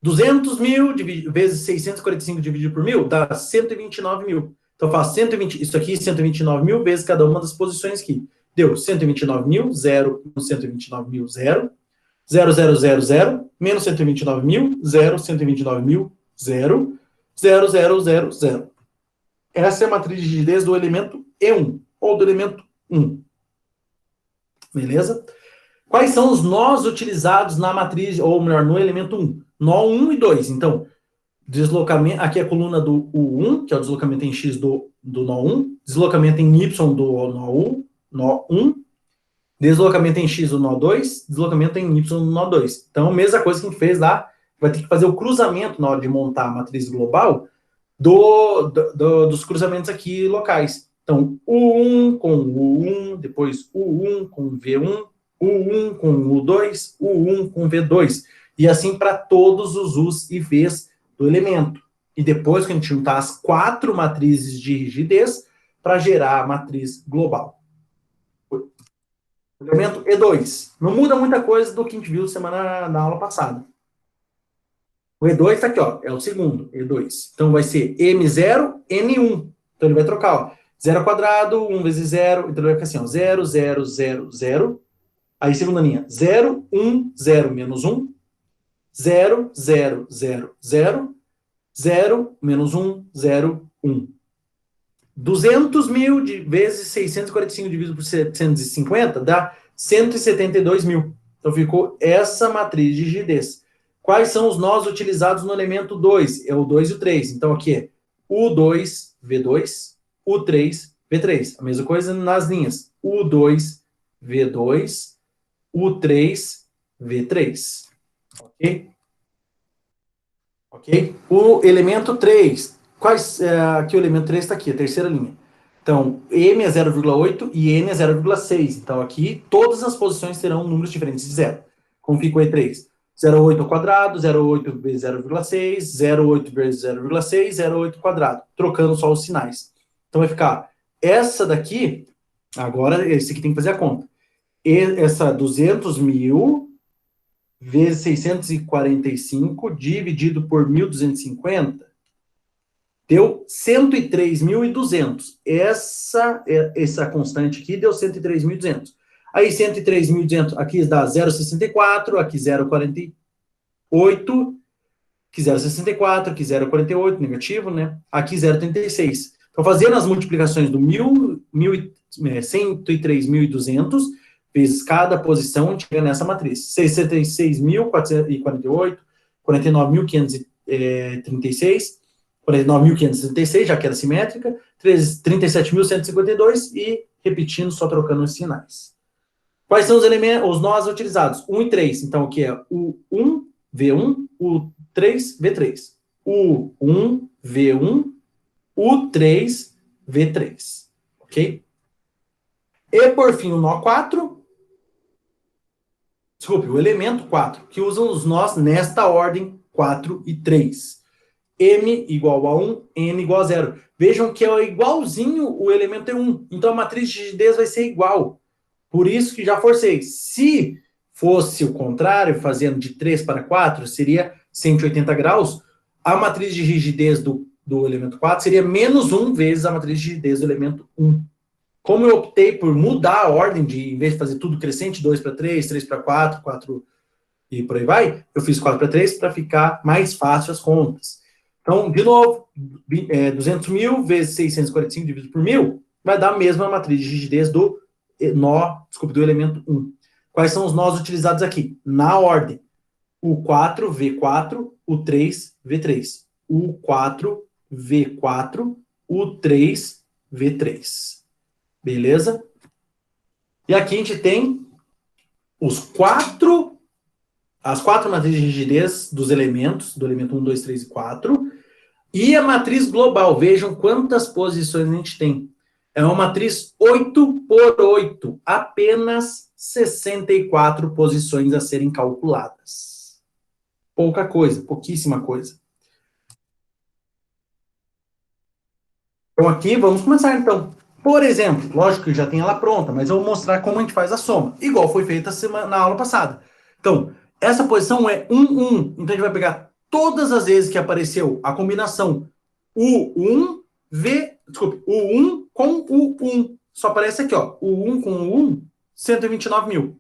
200 mil vezes 645 dividido por 1000 dá 129 mil. Então, eu faço 120, isso aqui, 129 mil vezes cada uma das posições aqui. Deu 129 mil, 0, 129 mil, 0, 0, 0, 0, 0, menos 129 mil, 0, 129 mil, 0, 0, 0, 0, 0. Essa é a matriz de rigidez do elemento E1, ou do elemento 1. Beleza? Quais são os nós utilizados na matriz, ou melhor, no elemento 1? Nó 1 e 2. Então, deslocamento, aqui é a coluna do U1, que é o deslocamento em X do nó 1, deslocamento em Y do nó 1, deslocamento em X do nó 2, deslocamento em Y do nó 2. Então, mesma coisa que a gente fez lá, vai ter que fazer o cruzamento na hora de montar a matriz global, dos cruzamentos aqui locais. Então, U1 com U1, depois U1 com V1, U1 com U2, U1 com V2. E assim para todos os U's e V's do elemento. E depois que a gente juntar as 4 matrizes de rigidez para gerar a matriz global. O elemento E2. Não muda muita coisa do que a gente viu na aula passada. O E2 está aqui, ó, é o segundo, E2. Então vai ser M0, N1. Então ele vai trocar, ó, 0 ao quadrado, 1 vezes 0, então ele vai ficar assim, ó, 0, 0, 0, 0. Aí segunda linha, 0, 1, 0, menos 1, 0, 0, 0, 0, 0, menos 1, 0, 1. 200 mil vezes 645 dividido por 750 dá 172 mil. Então ficou essa matriz de rigidez. Quais são os nós utilizados no elemento 2? É o 2 e o 3. Então aqui é U2, V2, U3, V3. A mesma coisa nas linhas. U2, V2, U3, V3. Ok? Ok? O elemento 3. Aqui o elemento 3 está aqui, a terceira linha. Então, M é 0,8 e N é 0,6. Então, aqui, todas as posições terão números diferentes de zero. Como fica o E3? 0,8 ao quadrado, 0,8 vezes 0,6, 0,8 vezes 0,6, 0,8 ao quadrado. Trocando só os sinais. Então, vai ficar essa daqui, agora, esse aqui tem que fazer a conta. Essa 200 mil vezes 645 dividido por 1.250 deu 103.200. Essa constante aqui deu 103.200. Aí 103.200, aqui dá 0,64, aqui 0,48, aqui 0,64, aqui 0,48, negativo, né? Aqui 0,36. Então, fazendo as multiplicações do 103.200 vezes cada posição, a gente chega nessa matriz. 66.448, 49.536, 49.536, já que era simétrica, 37.152 e repetindo, só trocando os sinais. Quais são os elementos, os nós utilizados? 1 e 3. Então, o que é o 1, V1, o 3, V3. O 1, V1, o 3, V3. Ok? E, por fim, o nó 4. Desculpe, o elemento 4, que usam os nós nesta ordem 4 e 3. M igual a 1, N igual a 0. Vejam que é igualzinho o elemento E1. Então, a matriz de rigidez vai ser igual. Por isso que já forcei. Se fosse o contrário, fazendo de 3 para 4, seria 180 graus. A matriz de rigidez do elemento 4 seria menos 1 vezes a matriz de rigidez do elemento 1. Como eu optei por mudar a ordem, em vez de fazer tudo crescente, 2 para 3, 3 para 4, 4 e por aí vai, eu fiz 4 para 3 para ficar mais fácil as contas. Então, de novo, 200 mil vezes 645 dividido por 1.000 vai dar a mesma matriz de rigidez do elemento 1. Quais são os nós utilizados aqui? Na ordem. O 4, V4, o 3, V3. O 4, V4, o 3, V3. Beleza? E aqui a gente tem as 4 matrizes de rigidez dos elementos, do elemento 1, 2, 3 e 4. E a matriz global. Vejam quantas posições a gente tem. É uma matriz 8 por 8. Apenas 64 posições a serem calculadas. Pouca coisa, pouquíssima coisa. Então aqui, vamos começar então. Por exemplo, lógico que já tem ela pronta, mas eu vou mostrar como a gente faz a soma. Igual foi feita na aula passada. Então, essa posição é 1, 1. Então a gente vai pegar todas as vezes que apareceu a combinação U1, o 1 com o 1. Só aparece aqui, ó. O 1 com o 1, 129 mil.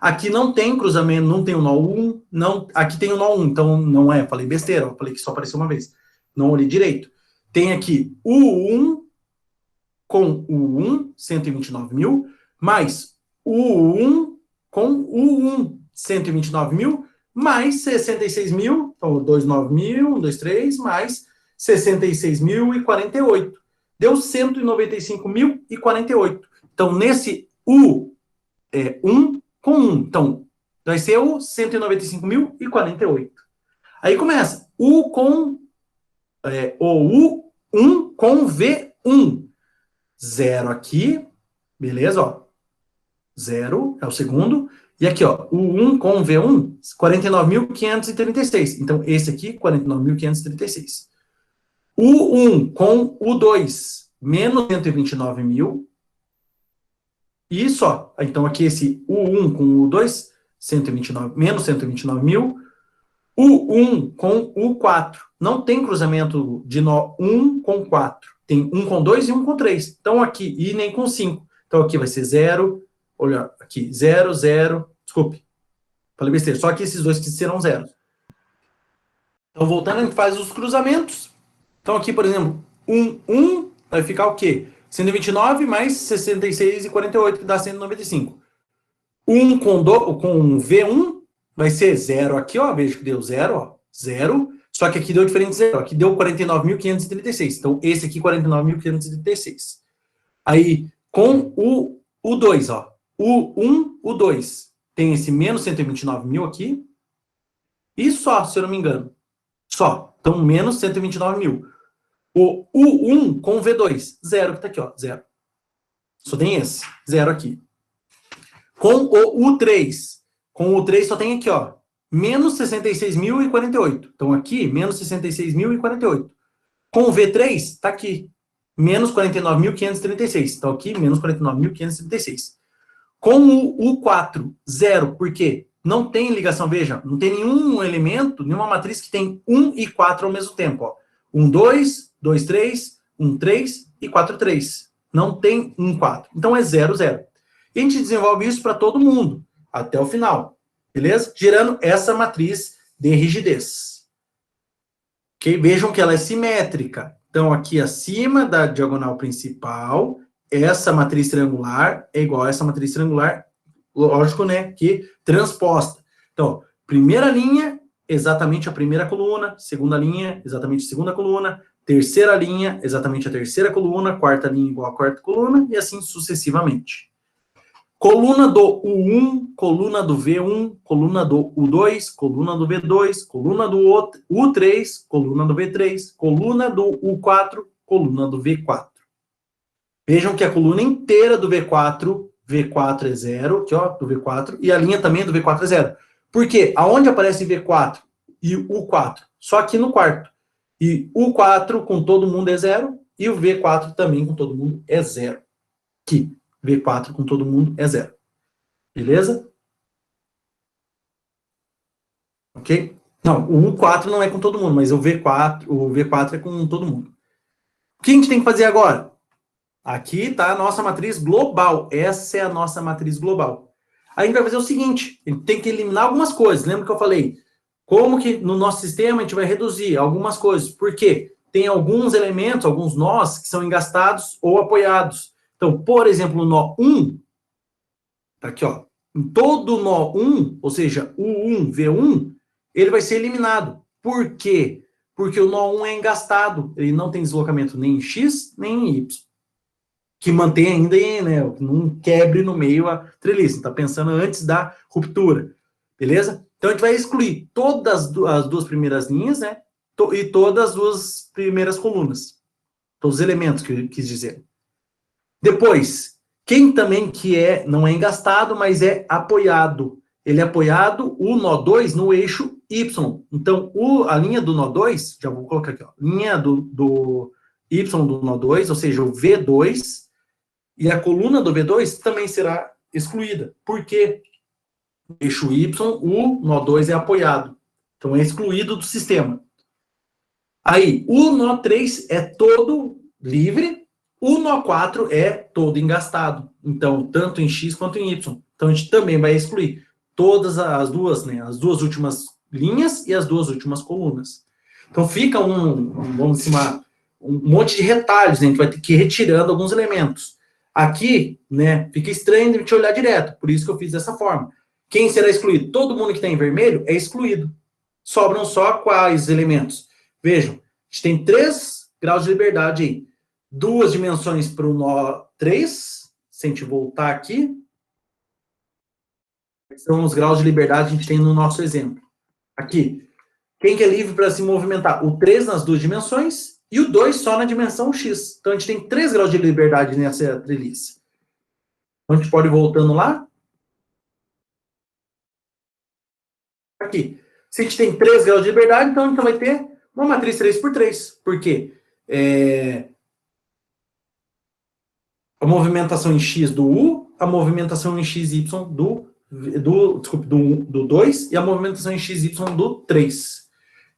Aqui não tem cruzamento, não tem o nó 1, não, aqui tem o nó 1, então não é, falei besteira, eu falei que só apareceu uma vez. Não olhei direito. Tem aqui o 1 com o 1, 129 mil, mais o 1 com o 1, 129 mil, mais 66 mil, então 29 mil, 1, 2, 3, mais 66.048. Deu 195.048. Então, nesse U é 1 com 1. Então, vai ser o 195.048. Aí começa. U com o U1 com V1. 0 aqui, beleza, ó. 0 é o segundo. E aqui, ó, o 1 com o V1, 49.536. Então, esse aqui, 49.536. O 1 com o 2, menos 129 mil. E só. Então, aqui esse U1 com o 2, 129, menos 129 mil. O 1 com o 4. Não tem cruzamento de nó 1 com 4. Tem 1 com 2 e 1 com 3. Então, aqui, e nem com 5. Então, aqui vai ser 0. Olha, aqui, 0, 0. Desculpe. Falei besteira. Só que esses dois que serão zeros. Então, voltando, a gente faz os cruzamentos. Então, aqui, por exemplo, 1 vai ficar o quê? 129 mais 66 e 48, que dá 195. 1 com V1 vai ser 0 aqui, ó. Veja que deu 0, ó. 0. Só que aqui deu diferente de 0. Aqui deu 49.536. Então, esse aqui, 49.536. Aí, com o 2, ó. O 1, o 2. Tem esse menos 129 mil aqui. E só, se eu não me engano. Só. Então, menos 129 mil. O U1 com o V2. 0 que tá aqui, ó. 0. Só tem esse. 0 aqui. Com o U3. Com o U3 só tem aqui, ó. Menos 66.048. Então, aqui, menos 66.048. Com o V3, tá aqui. Menos 49.536. Então, aqui, menos 49.536. Com o U4, 0. Por quê? Não tem ligação, veja, não tem nenhum elemento, nenhuma matriz que tem 1 e 4 ao mesmo tempo, ó. 1, 2, 2, 3, 1, 3 e 4, 3. Não tem 1, 4. Então, é 0, 0. E a gente desenvolve isso para todo mundo, até o final. Beleza? Gerando essa matriz de rigidez. Ok? Vejam que ela é simétrica. Então, aqui acima da diagonal principal, essa matriz triangular é igual a essa matriz triangular, lógico, né? Que transposta. Então, primeira linha, exatamente a primeira coluna. Segunda linha, exatamente a segunda coluna. Terceira linha, exatamente a terceira coluna. Quarta linha, igual a quarta coluna. E assim sucessivamente. Coluna do U1, coluna do V1, coluna do U2, coluna do V2, coluna do U3, coluna do V3, coluna do U4, coluna do V4. Vejam que a coluna inteira do V4 é 0, aqui ó, do V4, e a linha também do V4 é 0. Por quê? Aonde aparece V4 e U4? Só aqui no quarto. E U4 com todo mundo é 0, e o V4 também com todo mundo é 0. Aqui. V4 com todo mundo é 0. Beleza? Ok? Não, o U4 não é com todo mundo, mas o V4 é com todo mundo. O que a gente tem que fazer agora? Aqui está a nossa matriz global. Essa é a nossa matriz global. Aí a gente vai fazer o seguinte, a gente tem que eliminar algumas coisas. Lembra que eu falei? Como que no nosso sistema a gente vai reduzir algumas coisas? Por quê? Tem alguns elementos, alguns nós, que são engastados ou apoiados. Então, por exemplo, o nó 1, tá aqui, ó. Em todo nó 1, ou seja, U1, V1, ele vai ser eliminado. Por quê? Porque o nó 1 é engastado. Ele não tem deslocamento nem em X, nem em Y. Que mantém ainda, né, não quebre no meio a treliça. Está pensando antes da ruptura. Beleza? Então, a gente vai excluir todas as duas primeiras linhas, né? E todas as duas primeiras colunas. Todos os elementos que eu quis dizer. Depois, quem também que não é engastado, mas é apoiado. Ele é apoiado, o nó 2, no eixo Y. Então, a linha do nó 2, já vou colocar aqui, ó, linha do Y do nó 2, ou seja, o V2, e a coluna do V2 também será excluída. Por quê? No eixo Y, o nó 2 é apoiado. Então, é excluído do sistema. Aí, o nó 3 é todo livre, o nó 4 é todo engastado. Então, tanto em X quanto em Y. Então, a gente também vai excluir todas as duas, né, as duas últimas linhas e as duas últimas colunas. Então, fica vamos dizer, um monte de retalhos, né? A gente vai ter que ir retirando alguns elementos. Aqui, né, fica estranho de a gente olhar direto, por isso que eu fiz dessa forma. Quem será excluído? Todo mundo que está em vermelho é excluído. Sobram só quais elementos? Vejam, a gente tem 3 graus de liberdade aí. 2 dimensões para o nó 3. Se a gente voltar aqui, são os graus de liberdade que a gente tem no nosso exemplo. Aqui, Quem que é livre para se movimentar? O 3 nas duas dimensões e o 2 só na dimensão x. Então, a gente tem 3 graus de liberdade nessa treliça. Então, a gente pode ir voltando lá. Aqui. Se a gente tem 3 graus de liberdade, então a gente vai ter uma matriz 3 por 3. Por quê? A movimentação em x do U, a movimentação em xy do 2 e a movimentação em xy do 3.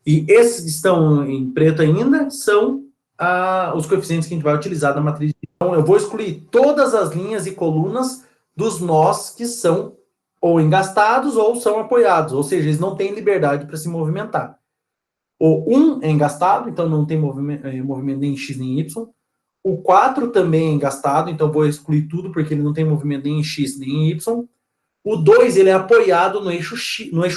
E esses que estão em preto ainda são os coeficientes que a gente vai utilizar na matriz. Então, eu vou excluir todas as linhas e colunas dos nós que são ou engastados ou são apoiados, ou seja, eles não têm liberdade para se movimentar. O 1 é engastado, então não tem movimento nem em x nem em y. O 4 também é engastado, então vou excluir tudo, porque ele não tem movimento nem em x nem em y. O 2, ele é apoiado no eixo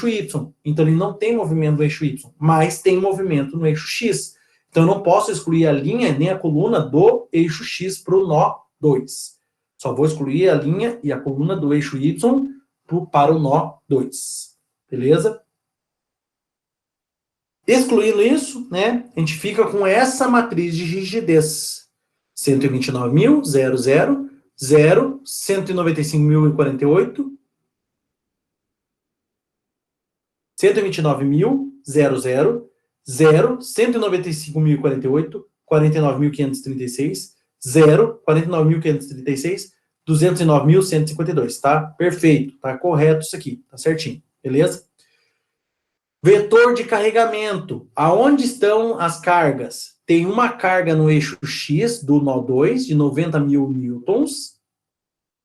y, então ele não tem movimento no eixo y, mas tem movimento no eixo x. Então eu não posso excluir a linha nem a coluna do eixo x para o nó 2. Só vou excluir a linha e a coluna do eixo y para o nó 2. Beleza? Excluindo isso, né, a gente fica com essa matriz de rigidez. 129.000, 0, 195.048, 129.000, 0, 195.048, 49.536, 0, 49.536, 209.152, tá? Perfeito, tá correto isso aqui, tá certinho, beleza? Vetor de carregamento. Aonde estão as cargas? Tem uma carga no eixo X do nó 2, de 90.000 newtons.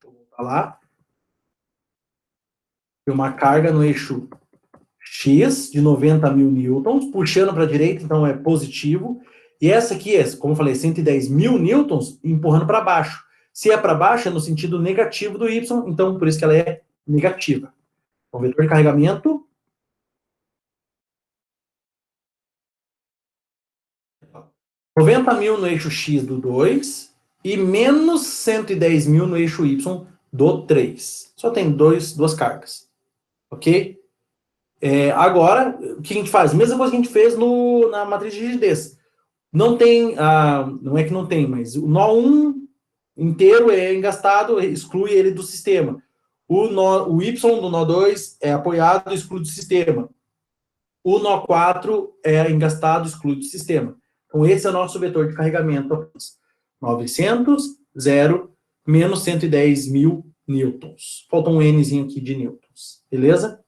Vou voltar lá. Tem uma carga no eixo X de 90.000 newtons, puxando para a direita, então é positivo. E essa aqui é, como eu falei, 110.000 newtons, empurrando para baixo. Se é para baixo, é no sentido negativo do Y, então por isso que ela é negativa. O vetor de carregamento 90.000 no eixo X do 2 e menos 110.000 no eixo Y do 3. Só tem duas cargas. Ok? Agora, o que a gente faz? Mesma coisa que a gente fez na matriz de rigidez. Não tem, não é que não tem, mas o nó 1 inteiro é engastado, exclui ele do sistema. O Y do nó 2 é apoiado, exclui do sistema. O nó 4 é engastado, exclui do sistema. Então, esse é o nosso vetor de carregamento. 900, 0, menos 110.000 newtons. Falta um Nzinho aqui de newtons. Beleza?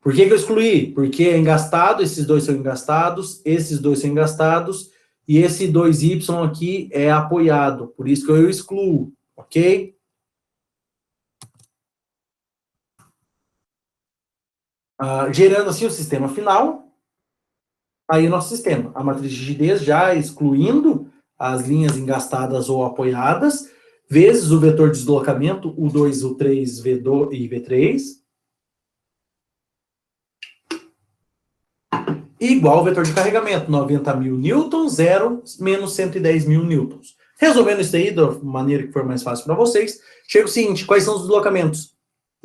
Por que eu excluí? Porque é engastado, esses dois são engastados, esses dois são engastados, e esse 2Y aqui é apoiado. Por isso que eu excluo. Ok? Gerando assim o sistema final. Aí o nosso sistema, a matriz de rigidez já excluindo as linhas engastadas ou apoiadas, vezes o vetor de deslocamento, U2, U3, V2 e V3, igual ao vetor de carregamento, 90.000 newtons, 0, menos 110.000 newtons. Resolvendo isso aí da maneira que for mais fácil para vocês, chega o seguinte, quais são os deslocamentos?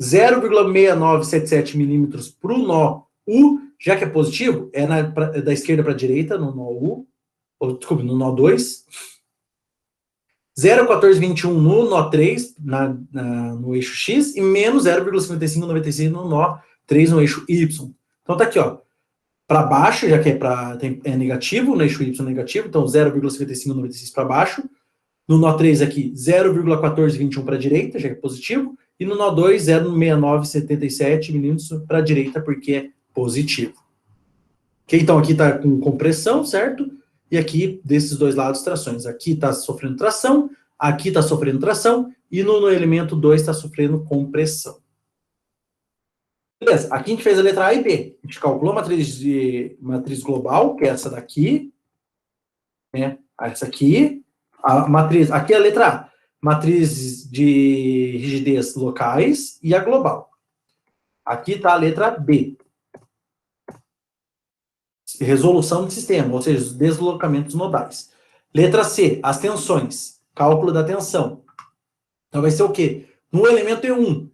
0,6977 milímetros para o nó U, já que é positivo, é da esquerda para a direita, no nó U, desculpe, no nó 2. 0,1421 no nó 3, no eixo X, e menos 0,5596 no nó 3, no eixo Y. Então tá aqui, ó, para baixo, já que é negativo, no eixo Y negativo, então 0,5596 para baixo. No nó 3 aqui, 0,1421 para a direita, já que é positivo. E no nó 2, 0,6977 milímetros para a direita, porque é positivo. Okay? Então, aqui está com compressão, certo? E aqui, desses dois lados, trações. Aqui está sofrendo tração, aqui está sofrendo tração, e no elemento 2 está sofrendo compressão. Beleza, aqui a gente fez a letra A e B. A gente calculou a matriz global, que é essa daqui, né? Essa aqui. A matriz, aqui é a letra A. Matriz de rigidez locais e a global. Aqui está a letra B. Resolução do sistema, ou seja, os deslocamentos nodais. Letra C, as tensões. Cálculo da tensão. Então vai ser o quê? No elemento E1,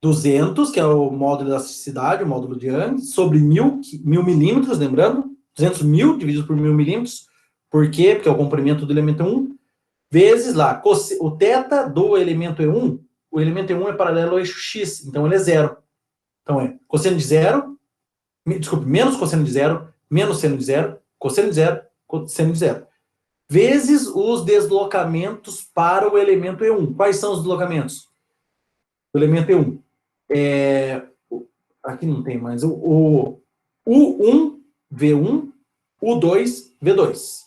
200, que é o módulo de elasticidade, o módulo de Young, sobre 1000 milímetros, lembrando, 200 mil dividido por 1000 milímetros. Por quê? Porque é o comprimento do elemento E1, vezes lá, o θ do elemento E1, o elemento E1 é paralelo ao eixo X, então ele é zero. Então é cosseno de zero, desculpe, menos cosseno de zero, menos seno de zero, cosseno de zero, cosseno de zero. Vezes os deslocamentos para o elemento E1. Quais são os deslocamentos? O elemento E1. Aqui não tem mais. O U1, V1, U2, V2.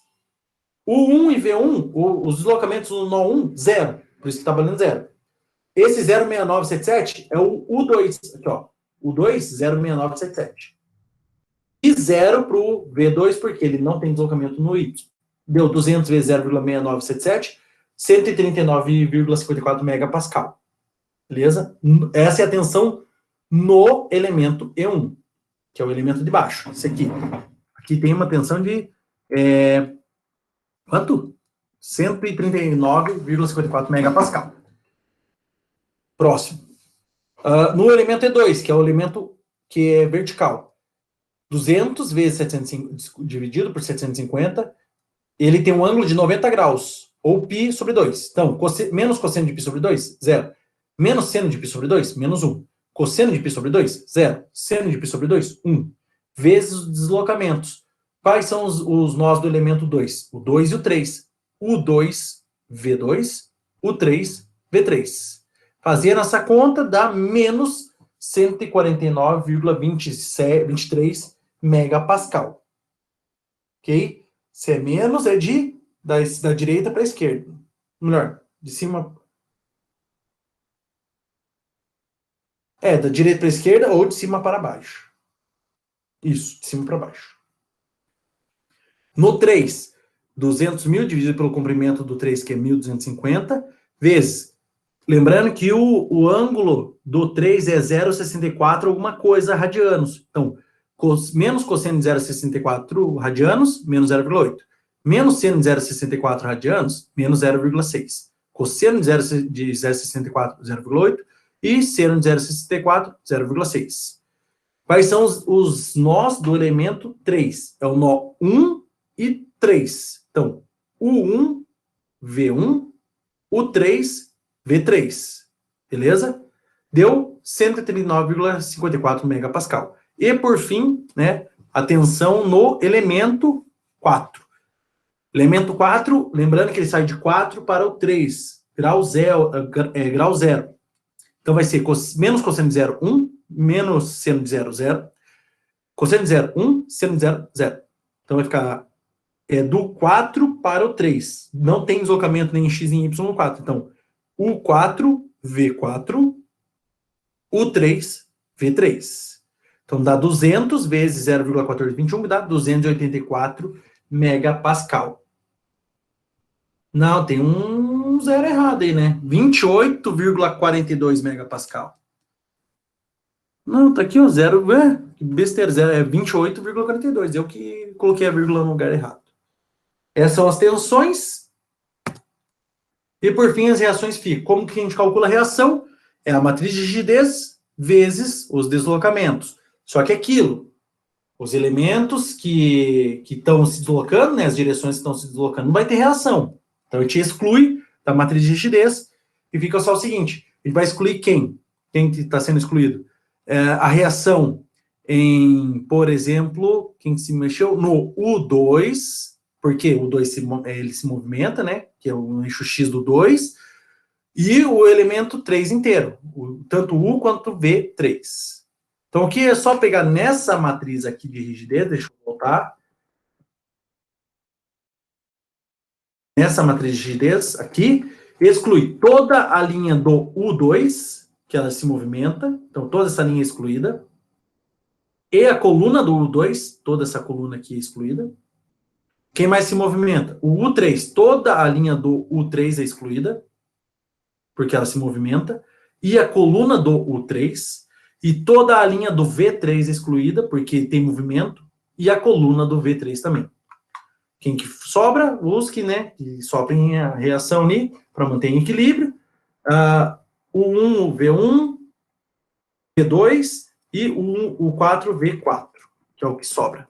U1 e V1, os deslocamentos do nó 1, zero. Por isso que está valendo zero. Esse 06977 é o U2. Aqui, ó. U2, 06977. E zero para o V2, porque ele não tem deslocamento no Y. Deu 200 vezes 0,6977, 139,54 megapascal. Beleza? Essa é a tensão no elemento E1, que é o elemento de baixo. Esse aqui. Aqui tem uma tensão de... quanto? 139,54 megapascal. Próximo. No elemento E2, que é o elemento que é vertical. 200 vezes 750, dividido por 750, ele tem um ângulo de 90 graus, ou π sobre 2. Então, menos cosseno de π sobre 2, zero. Menos seno de π sobre 2, menos 1. Cosseno de π sobre 2, zero. Seno de π sobre 2, 1. Vezes os deslocamentos. Quais são os nós do elemento 2? O 2 e o 3. U2, V2, U3, V3. Fazendo essa conta, dá menos 149,23 megapascal. Ok? Se é menos, é da direita para a esquerda. Melhor, de cima... da direita para a esquerda ou de cima para baixo. Isso, de cima para baixo. No 3, 200 mil dividido pelo comprimento do 3, que é 1250, vezes... Lembrando que o ângulo do 3 é 0,64 alguma coisa radianos. Então, menos cosseno de 0,64 radianos, menos 0,8. Menos seno de 0,64 radianos, menos 0,6. Cosseno de 0,64, 0,8. E seno de 0,64, 0,6. Quais são os nós do elemento 3? É o nó 1 e 3. Então, U1, V1, U3, V3. Beleza? Deu 139,54 megapascal. E, por fim, né, a tensão no elemento 4. Elemento 4, lembrando que ele sai de 4 para o 3, grau zero. Então, vai ser menos cosseno de 0, 1, menos seno de 0, 0. Cosseno de 0, 1, seno de 0, 0. Então, vai ficar do 4 para o 3. Não tem deslocamento nem em x nem em y no 4. Então, U4, V4, U3, V3. Então, dá 200 vezes 0,1421, dá 284 megapascal. Não, tem um zero errado aí, né? 28,42 megapascal. Não, tá aqui o zero, besteira, zero, é 28,42. Eu que coloquei a vírgula no lugar errado. Essas são as tensões. E, por fim, as reações ficam. Como que a gente calcula a reação? É a matriz de rigidez vezes os deslocamentos. Só que aquilo, os elementos que estão se deslocando, né, as direções que estão se deslocando, não vai ter reação. Então, a gente exclui da matriz de rigidez e fica só o seguinte, a gente vai excluir quem? Quem está sendo excluído? A reação em, por exemplo, quem se mexeu? No U2, porque o 2 ele se movimenta, né? Que é o eixo X do 2, e o elemento 3 inteiro, tanto U quanto V3. Então, aqui é só pegar nessa matriz aqui de rigidez, deixa eu voltar. Nessa matriz de rigidez aqui, exclui toda a linha do U2, que ela se movimenta, então toda essa linha é excluída, e a coluna do U2, toda essa coluna aqui é excluída. Quem mais se movimenta? O U3, toda a linha do U3 é excluída, porque ela se movimenta, e a coluna do U3, e toda a linha do V3 é excluída, porque tem movimento, e a coluna do V3 também. Quem que sobra? Os que, né, que sofrem a reação ali, para manter em equilíbrio. O 1, o V1, V2 e o 4V4, que é o que sobra.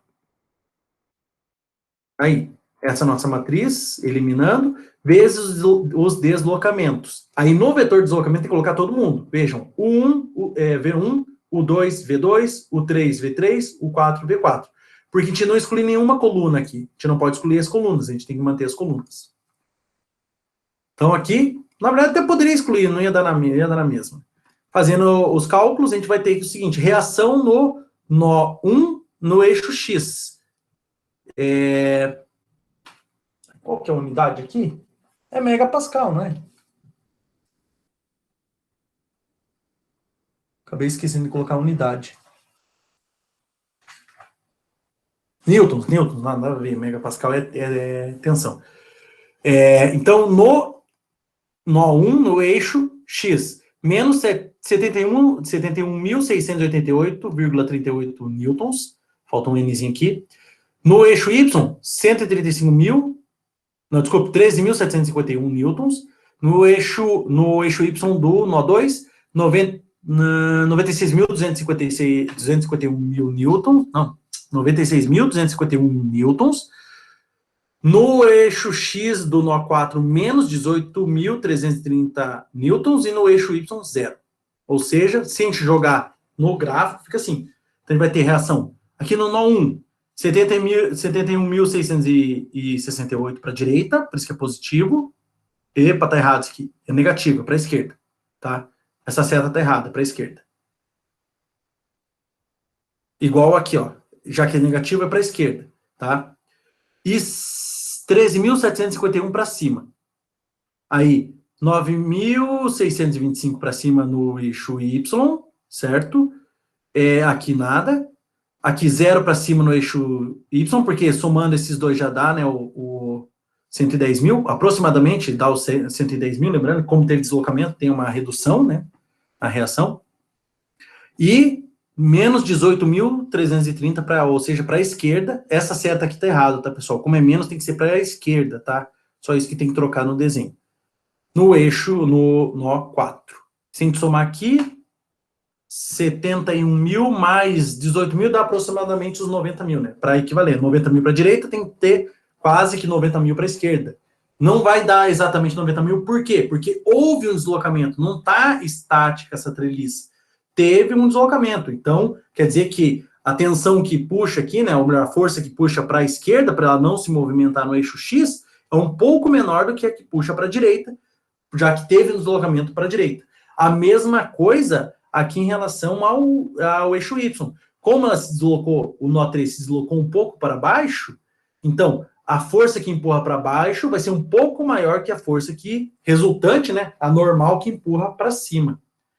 Aí, essa é a nossa matriz, eliminando, vezes os deslocamentos. Aí, no vetor de deslocamento, tem que colocar todo mundo. Vejam, o 1, V1, o 2, V2, o 3, V3, o 4, V4. Porque a gente não exclui nenhuma coluna aqui. A gente não pode excluir as colunas, a gente tem que manter as colunas. Então, aqui, na verdade, até poderia excluir, não ia dar na mesma. Fazendo os cálculos, a gente vai ter o seguinte, reação no nó 1 no eixo X. Qual que é a unidade aqui? É megapascal, não é? Acabei esquecendo de colocar a unidade. Newtons, nada a ver, megapascal é tensão. Então, no nó 1, no eixo X, menos 71.688,38 newtons, falta um nzinho aqui. No eixo Y, 135.000, não, desculpa, 13.751 newtons. No eixo Y do nó 2, 96.251 mil newtons, não, 96.251 newtons. No eixo X do nó 4, menos 18.330 newtons, e no eixo Y, 0. Ou seja, se a gente jogar no gráfico, fica assim. Então, a gente vai ter reação. Aqui no nó 1, 71.668 para a direita, por isso que é positivo. Epa, tá errado isso aqui. É negativo, para a esquerda. Tá? Essa seta tá errada, para a esquerda. Igual aqui, ó. Já que é negativo, é para a esquerda. Tá? E 13.751 para cima. Aí, 9.625 para cima no eixo Y, certo? Aqui nada. Aqui 0 para cima no eixo Y, porque somando esses dois já dá, né, o 110 mil, aproximadamente dá o 110 mil, lembrando que como teve deslocamento, tem uma redução, né, na reação. E menos 18.330, ou seja, para a esquerda. Essa seta aqui tá errada, tá, pessoal? Como é menos, tem que ser para a esquerda, tá? Só isso que tem que trocar no desenho. No eixo, no nó 4. Se a gente somar aqui, 71 mil mais 18 mil dá aproximadamente os 90 mil, né? Para equivaler. 90 mil para a direita tem que ter quase que 90 mil para a esquerda. Não vai dar exatamente 90 mil, por quê? Porque houve um deslocamento, não está estática essa treliça. Teve um deslocamento. Então, quer dizer que a tensão que puxa aqui, né? Ou melhor, a força que puxa para a esquerda, para ela não se movimentar no eixo X, é um pouco menor do que a que puxa para a direita, já que teve um deslocamento para a direita. A mesma coisa aqui em relação ao eixo Y. Como ela se deslocou, o nó 3 se deslocou um pouco para baixo, então a força que empurra para baixo vai ser um pouco maior que a força que resultante, né, a normal que empurra para cima.